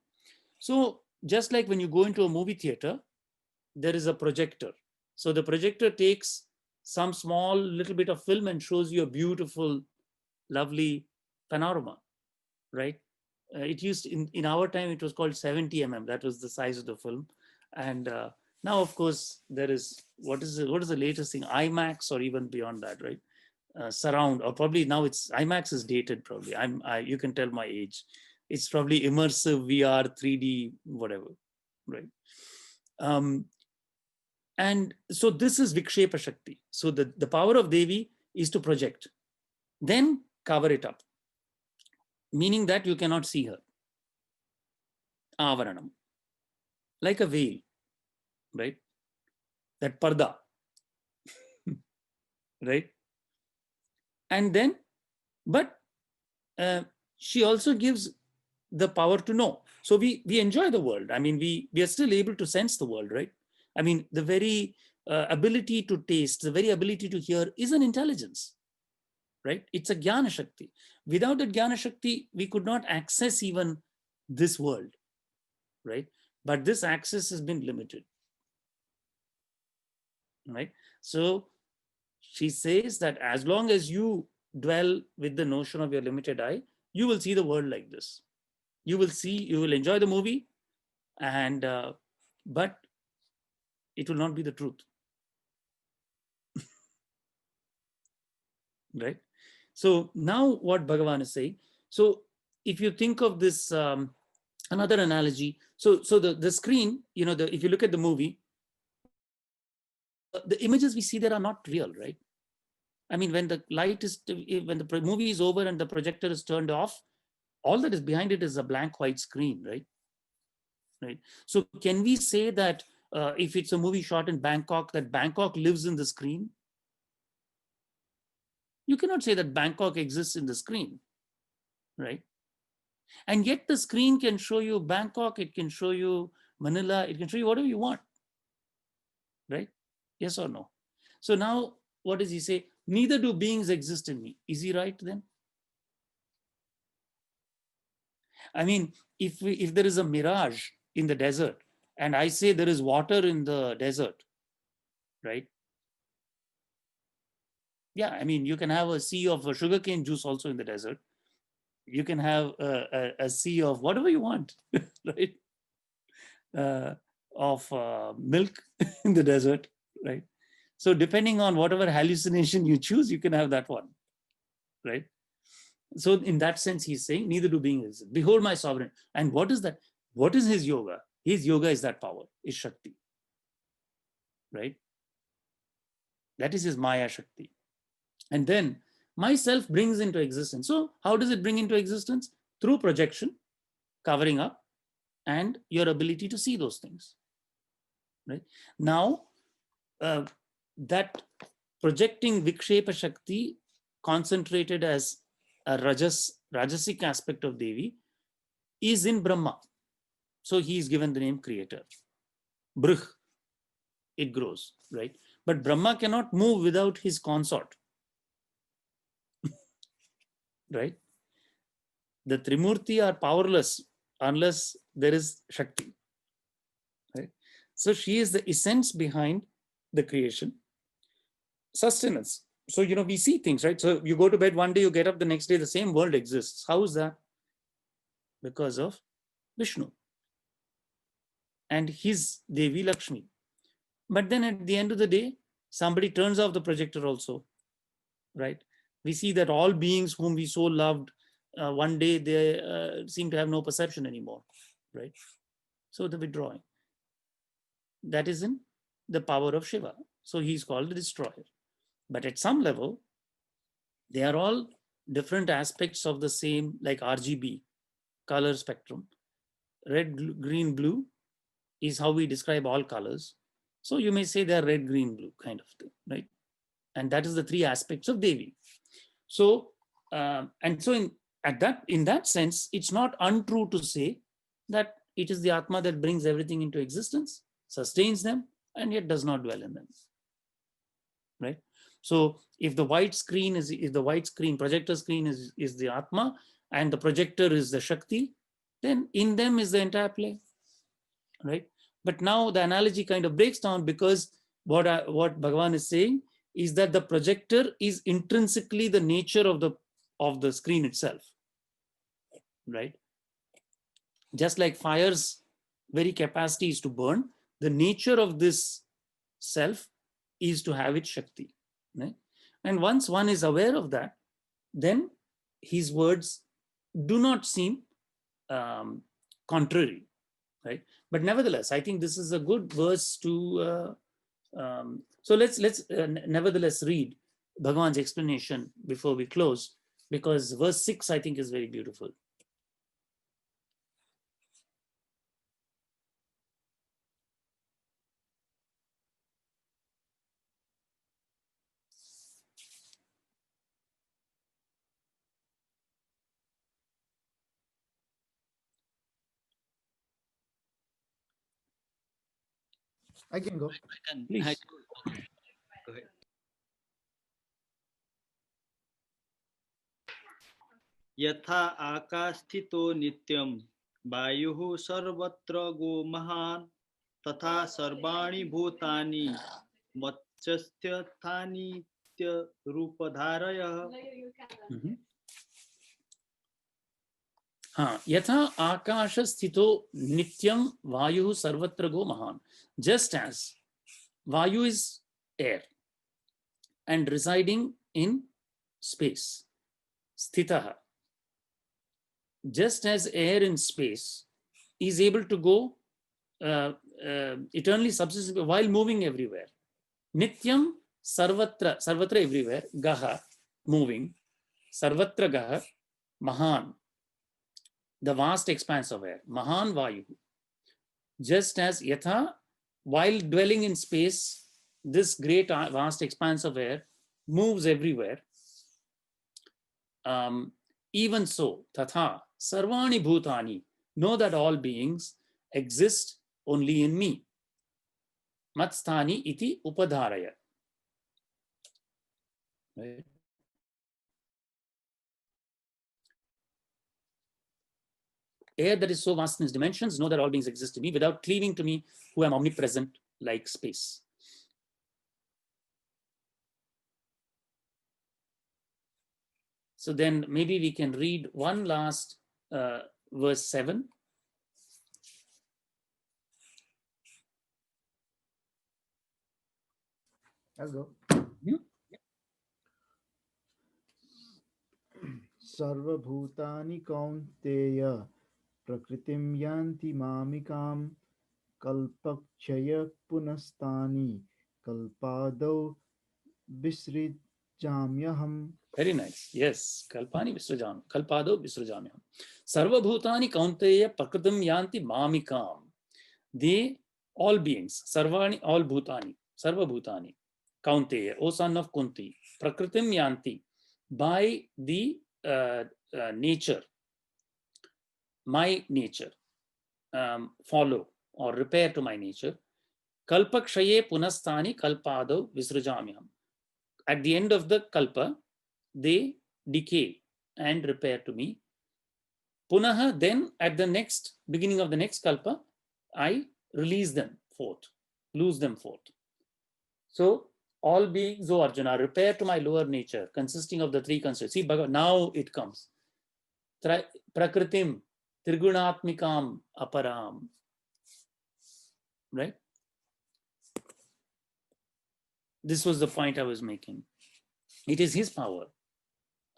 So just like when you go into a movie theater, there is a projector. So the projector takes some small little bit of film and shows you a beautiful, lovely panorama, right? It used in our time, it was called 70 mm. That was the size of the film. And now, of course, there is what is the latest thing? IMAX or even beyond that, right? Surround, or probably now it's IMAX is dated. Probably you can tell my age. It's probably immersive VR, 3D, whatever, right? And so this is Vikshepa Shakti. So the power of Devi is to project, then cover it up, meaning that you cannot see her. Avaranam, like a veil, right? That parda, right? And then, but she also gives the power to know. So we enjoy the world. I mean, we are still able to sense the world, right? I mean, the very ability to taste, the very ability to hear is an intelligence, right? It's a Jnana Shakti. Without that Jnana Shakti, we could not access even this world, right? But this access has been limited, right? So she says that as long as you dwell with the notion of your limited eye, you will see the world like this. You will enjoy the movie, and but it will not be the truth, right? So now what Bhagavan is saying, so if you think of this, another analogy, so the screen, if you look at the movie, the images we see there are not real, right? I mean, when the movie is over and the projector is turned off, all that is behind it is a blank white screen, right? Right. So can we say that if it's a movie shot in Bangkok, that Bangkok lives in the screen? You cannot say that Bangkok exists in the screen, right? And yet the screen can show you Bangkok, it can show you Manila, it can show you whatever you want, right? Yes or no? So now, what does he say? Neither do beings exist in me. Is he right then? I mean, if there is a mirage in the desert, and I say there is water in the desert, right? Yeah, I mean, you can have a sea of sugarcane juice also in the desert. You can have a sea of whatever you want, right? Of milk in the desert, right? So depending on whatever hallucination you choose, you can have that one, right? So in that sense, he's saying, neither do beings exist. Behold my sovereign. And what is that? What is his yoga? His yoga is that power, is Shakti, right? That is his Maya Shakti. And then myself brings into existence. So how does it bring into existence? Through projection, covering up, and your ability to see those things. Right now, that projecting Vikshepa Shakti concentrated as a rajasic aspect of Devi is in Brahma. So he is given the name creator. Brih, it grows, right? But Brahma cannot move without his consort, right? The Trimurti are powerless unless there is Shakti, right? So she is the essence behind the creation. Sustenance. So, we see things, right? So you go to bed one day, you get up the next day, the same world exists. How is that? Because of Vishnu and his Devi Lakshmi. But then at the end of the day, somebody turns off the projector also, right? We see that all beings whom we so loved, one day they seem to have no perception anymore, right? So the withdrawing. That is in the power of Shiva. So he's called the destroyer. But at some level, they are all different aspects of the same, like RGB, color spectrum. Red, green, blue is how we describe all colors. So you may say they're red, green, blue kind of thing, right? And that is the three aspects of Devi. So, and so in that sense, it's not untrue to say that it is the Atma that brings everything into existence, sustains them, and yet does not dwell in them, right? So if the white screen projector screen is the Atma, and the projector is the Shakti, then in them is the entire play, right? But now the analogy kind of breaks down, because what Bhagavan is saying is that the projector is intrinsically the nature of the screen itself, right? Just like fire's very capacity is to burn, the nature of this self is to have its Shakti, right? And once one is aware of that, then his words do not seem contrary, right? But nevertheless, I think this is a good verse to. So let's nevertheless read Bhagavan's explanation before we close, because verse 6 I think is very beautiful. I can go. Please. Go ahead. यथा आकाशस्थितो नित्यं वायुः सर्वत्र गो महान् तथा सर्वाणि भूतानि मत्स्यस्थानीत्यरूपधारयः यथा आकाश स्थितो नित्यम वायु सर्वत्र गो महान. Just as Vayu is air and residing in space, sthitaha. Just as air in space is able to go eternally subsist while moving everywhere. Nityam sarvatra, sarvatra everywhere, gaha, moving, sarvatra gaha, mahan, the vast expanse of air, mahan vayu. Just as yatha, while dwelling in space, this great vast expanse of air moves everywhere. Even so, tatha, sarvani bhutani, know that all beings exist only in me. Matsthani iti upadharaya. Right? Air that is so vast in its dimensions, know that all beings exist in me without cleaving to me, who am omnipresent like space. So then maybe we can read one last verse 7. I'll go. Yeah. Sarvabhutani kaunteya prakritim yanti mamikam kalpakchaya punastani kalpadau visrijati visrajamyaham. Very nice. Yes. Kalpani visrajam. Kalpado visrajamyam. Sarvabhutani kaunteya prakritim yanti mamikam. They, all beings, sarvani, all bhutani, sarvabhutani, kaunteya, O son of Kunti, prakritim yanti, by the nature, my nature, follow or repair to my nature. Kalpakshaye punastani kalpado visrajamyam. At the end of the kalpa, they decay and repair to me. Punaha, then at the next beginning of the next kalpa, I release them forth, lose them forth. So all beings, O Arjuna, repair to my lower nature, consisting of the three constituents. See, now it comes. Prakritim, Trigunaatmikam, Aparam. Right? This was the point I was making. It is his power,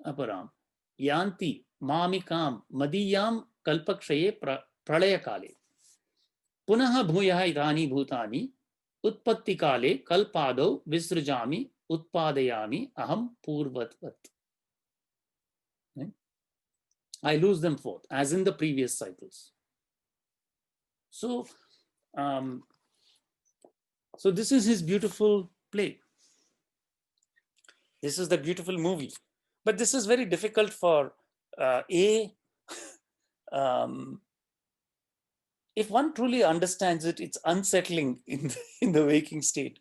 Aparam. Yanti, Mamikam, Madiyam, Kalpakshaye, Pralayakale. Punaha bhuyaha idani bhutani, Utpatti kale, Kalpado, Visrajami, Utpadayami, Aham Purvatvat. Right? I lose them forth, as in the previous cycles. So, so this is his beautiful play. This is the beautiful movie. But this is very difficult for if one truly understands it, it's unsettling in the waking state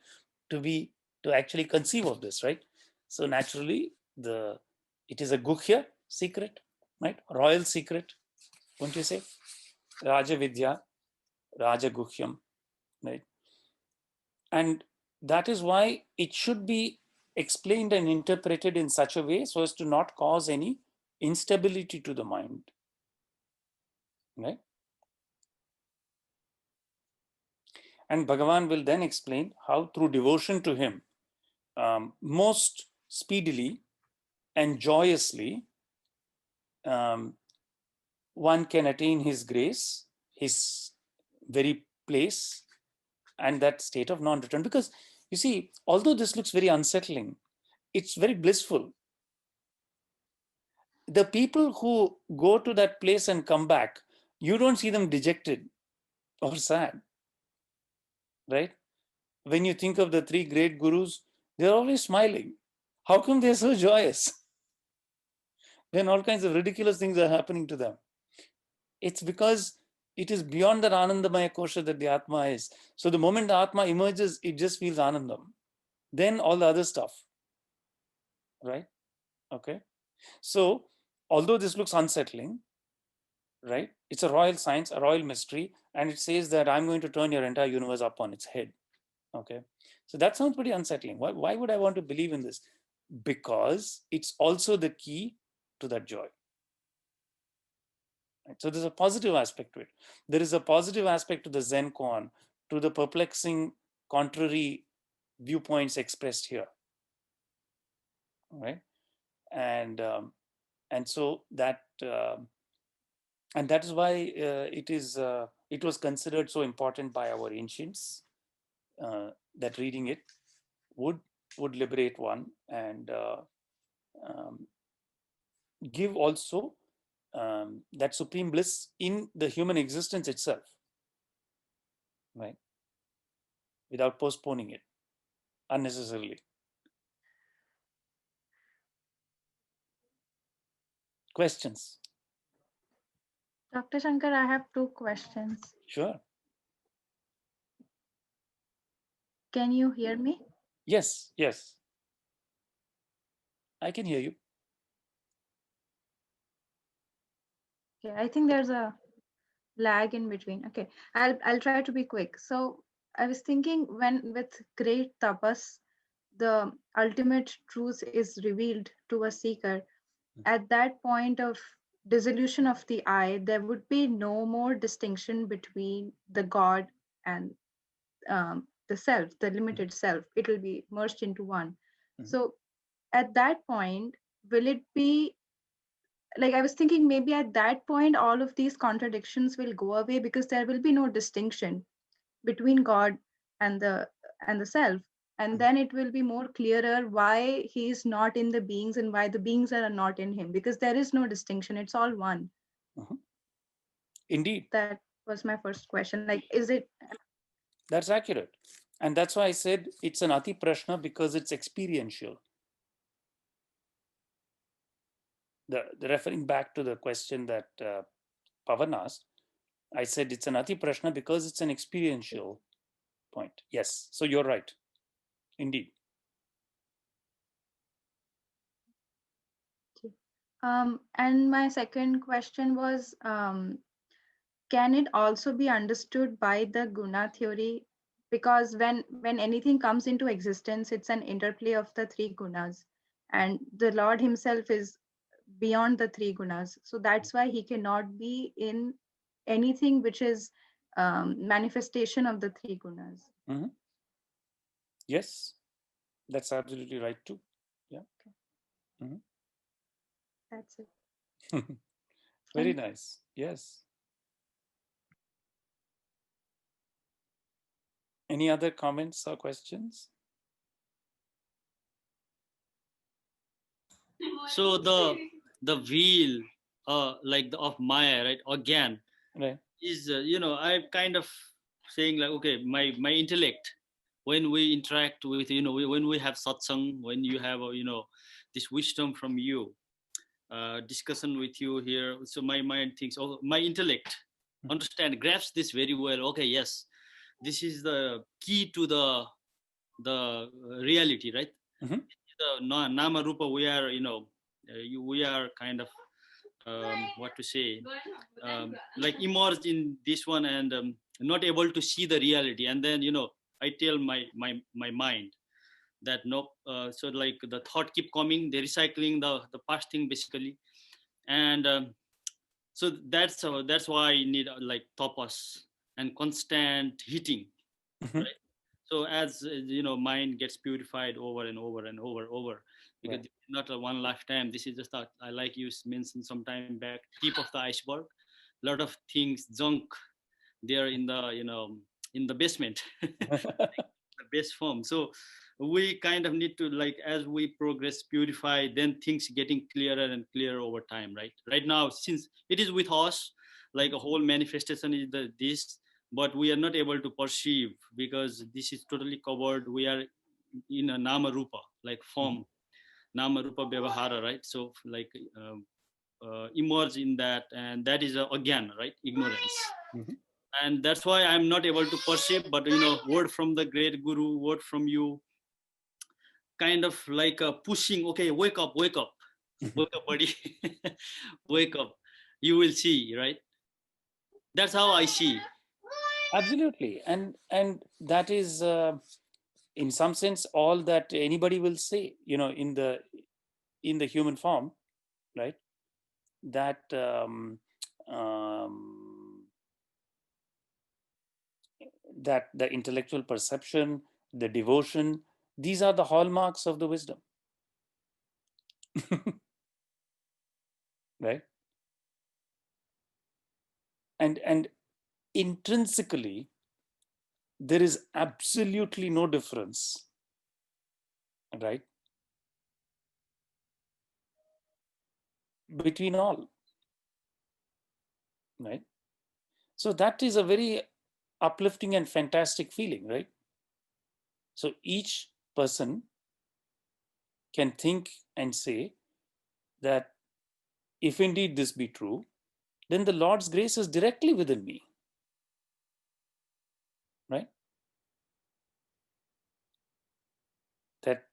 to actually conceive of this, right? So naturally, it is a guhya secret, right? Royal secret, won't you say? Raja Vidya, Raja Guhyam, right? And that is why it should be explained and interpreted in such a way so as to not cause any instability to the mind, right? And Bhagavan will then explain how through devotion to him, most speedily and joyously, one can attain his grace, his very place, and that state of non-return. Because you see, although this looks very unsettling, it's very blissful. The people who go to that place and come back, you don't see them dejected or sad, right? When you think of the three great gurus, they're always smiling. How come they're so joyous when all kinds of ridiculous things are happening to them? It's because it is beyond that Anandamaya Kosha that the Atma is. So the moment the Atma emerges, it just feels Anandam. Then all the other stuff, right? Okay. So although this looks unsettling, right? It's a royal science, a royal mystery, and it says that I'm going to turn your entire universe up on its head. Okay. So that sounds pretty unsettling. Why would I want to believe in this? Because it's also the key to that joy. Right? So there's a positive aspect to it. There is a positive aspect to the Zen koan, to the perplexing, contrary viewpoints expressed here. Right? And so that and that is why it was considered so important by our ancients that reading it would liberate one and give also that supreme bliss in the human existence itself, right? Without postponing it unnecessarily. Questions? Dr. Shankar, I have 2 questions. Sure. Can you hear me? Yes, yes. I can hear you. Okay, I think there's a lag in between. Okay, I'll try to be quick. So I was thinking, when with great tapas, the ultimate truth is revealed to a seeker. At that point of dissolution of the I, there would be no more distinction between the God and the self, the limited self. It will be merged into one. Mhm. So at that point, will it be like, I was thinking maybe at that point, all of these contradictions will go away because there will be no distinction between God and the self. And then it will be more clearer why he is not in the beings and why the beings are not in him, because there is no distinction. It's all one. Indeed. That was my first question. Like, is it? That's accurate. And that's why I said it's an Ati Prashna, because it's experiential. The referring back to the question that Pavan asked, I said it's an Ati Prashna because it's an experiential point. Yes, so you're right. Indeed. And my second question was, can it also be understood by the guna theory? Because when anything comes into existence, it's an interplay of the three gunas, and the Lord himself is beyond the three gunas. So that's why he cannot be in anything which is manifestation of the three gunas. Mm-hmm. Yes, that's absolutely right too. Yeah. Mm-hmm. That's it. Very nice. Yes. Any other comments or questions? So the wheel, like of Maya, right? Again, right, is I'm kind of saying like, okay, my intellect, when we interact with when we have satsang, when you have this wisdom from you, discussion with you here, so my mind thinks, oh, my intellect grasps this very well. Okay, yes, this is the key to the reality, right? Mm-hmm. The nama rupa, we are we are kind of what to say, like immersed in this one, and not able to see the reality. And then I tell my mind that no, so like the thought keep coming, they're recycling the past thing basically. And so that's why I need like tapas and constant heating. Mm-hmm. Right? So as mind gets purified over and over and over, because right, not a one lifetime. This is just I like you mentioned some time back, tip of the iceberg. A lot of things, junk there in the in the basement, the base form. So we kind of need to, like, as we progress, purify, then things getting clearer and clearer over time. Right now, since it is with us, like a whole manifestation is this, but we are not able to perceive because this is totally covered. We are in a nama rupa, like form, nama rupa vyavahara, right? So like emerge in that, and that is again, right, ignorance. Mm-hmm. And that's why I'm not able to perceive. But word from the great guru, word from you, kind of like a pushing, okay, wake up wake up buddy. Wake up, you will see, right? That's how I see. Absolutely. And that is in some sense all that anybody will say, in the human form, right? That that the intellectual perception, the devotion, these are the hallmarks of the wisdom. Right? And intrinsically, there is absolutely no difference, right, between all, right? So that is a very uplifting and fantastic feeling, right? So each person can think and say that if indeed this be true, then the Lord's grace is directly within me, right? That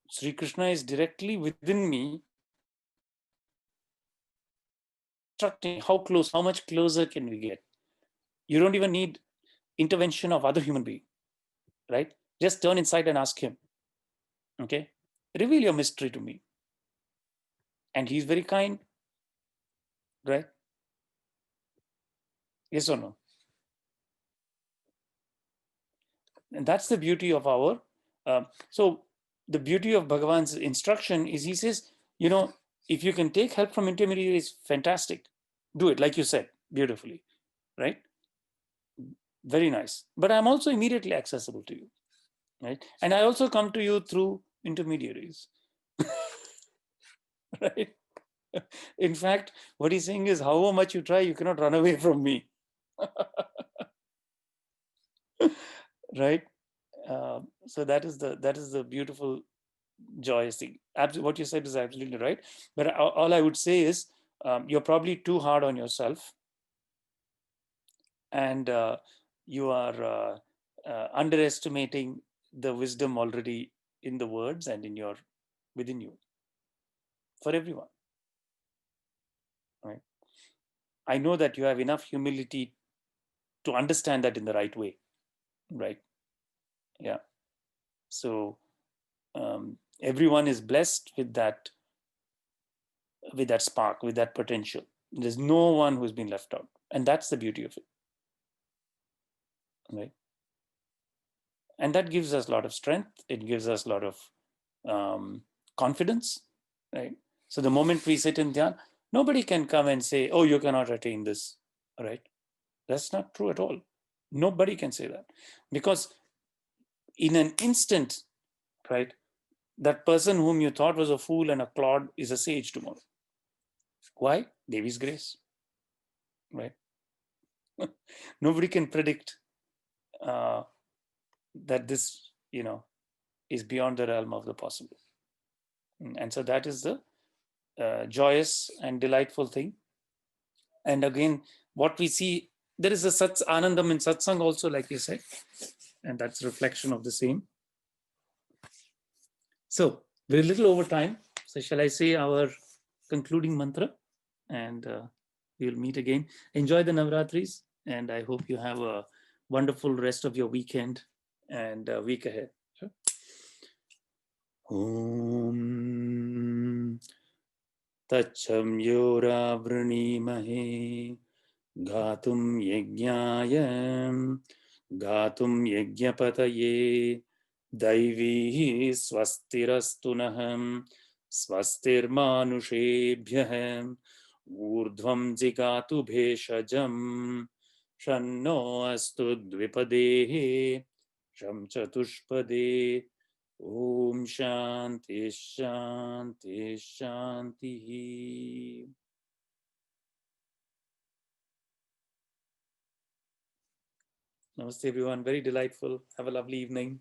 Sri Krishna is directly within me, instructing how close, how much closer can we get? You don't even need intervention of other human being, right? Just turn inside and ask him, okay, reveal your mystery to me. And he's very kind, right? Yes or no? And that's the beauty of our, so the beauty of Bhagavan's instruction is he says, if you can take help from intermediaries, fantastic. Do it, like you said, beautifully, right? Very nice. But I'm also immediately accessible to you. right? And I also come to you through intermediaries, right? In fact, what he's saying is, however much you try, you cannot run away from me, right? So that is the beautiful, joyous thing. What you said is absolutely right. But all I would say is, you're probably too hard on yourself, and you are underestimating the wisdom already in the words and within you, for everyone, right? I know that you have enough humility to understand that in the right way, right? Yeah. So everyone is blessed with that spark, with that potential. There's no one who's been left out, and that's the beauty of it, right? And that gives us a lot of strength. It gives us a lot of confidence, right? So the moment we sit in dhyan, nobody can come and say, oh, you cannot attain this, right? That's not true at all. Nobody can say that, because in an instant, right, that person whom you thought was a fool and a clod is a sage tomorrow. Why? Devi's grace, right? Nobody can predict that this, is beyond the realm of the possible. And so that is the joyous and delightful thing. And again, what we see, there is a anandam in satsang also, like you said, and that's a reflection of the same. So we're a little over time. So shall I say our concluding mantra? And we'll meet again. Enjoy the Navratris, and I hope you have a wonderful rest of your weekend and week ahead. Sure. Om Tacham Yora Vranimahe Gatum Yajnayam Gatum Yajnapataye Daivi Swastirastunaham Swastirmanushebhyaham Urdhvam Jigatu Bheshajam Shanno Astu Dvipadehe Sham Chatushpade Om Shanti Shanti Shanti. Namaste everyone, very delightful. Have a lovely evening.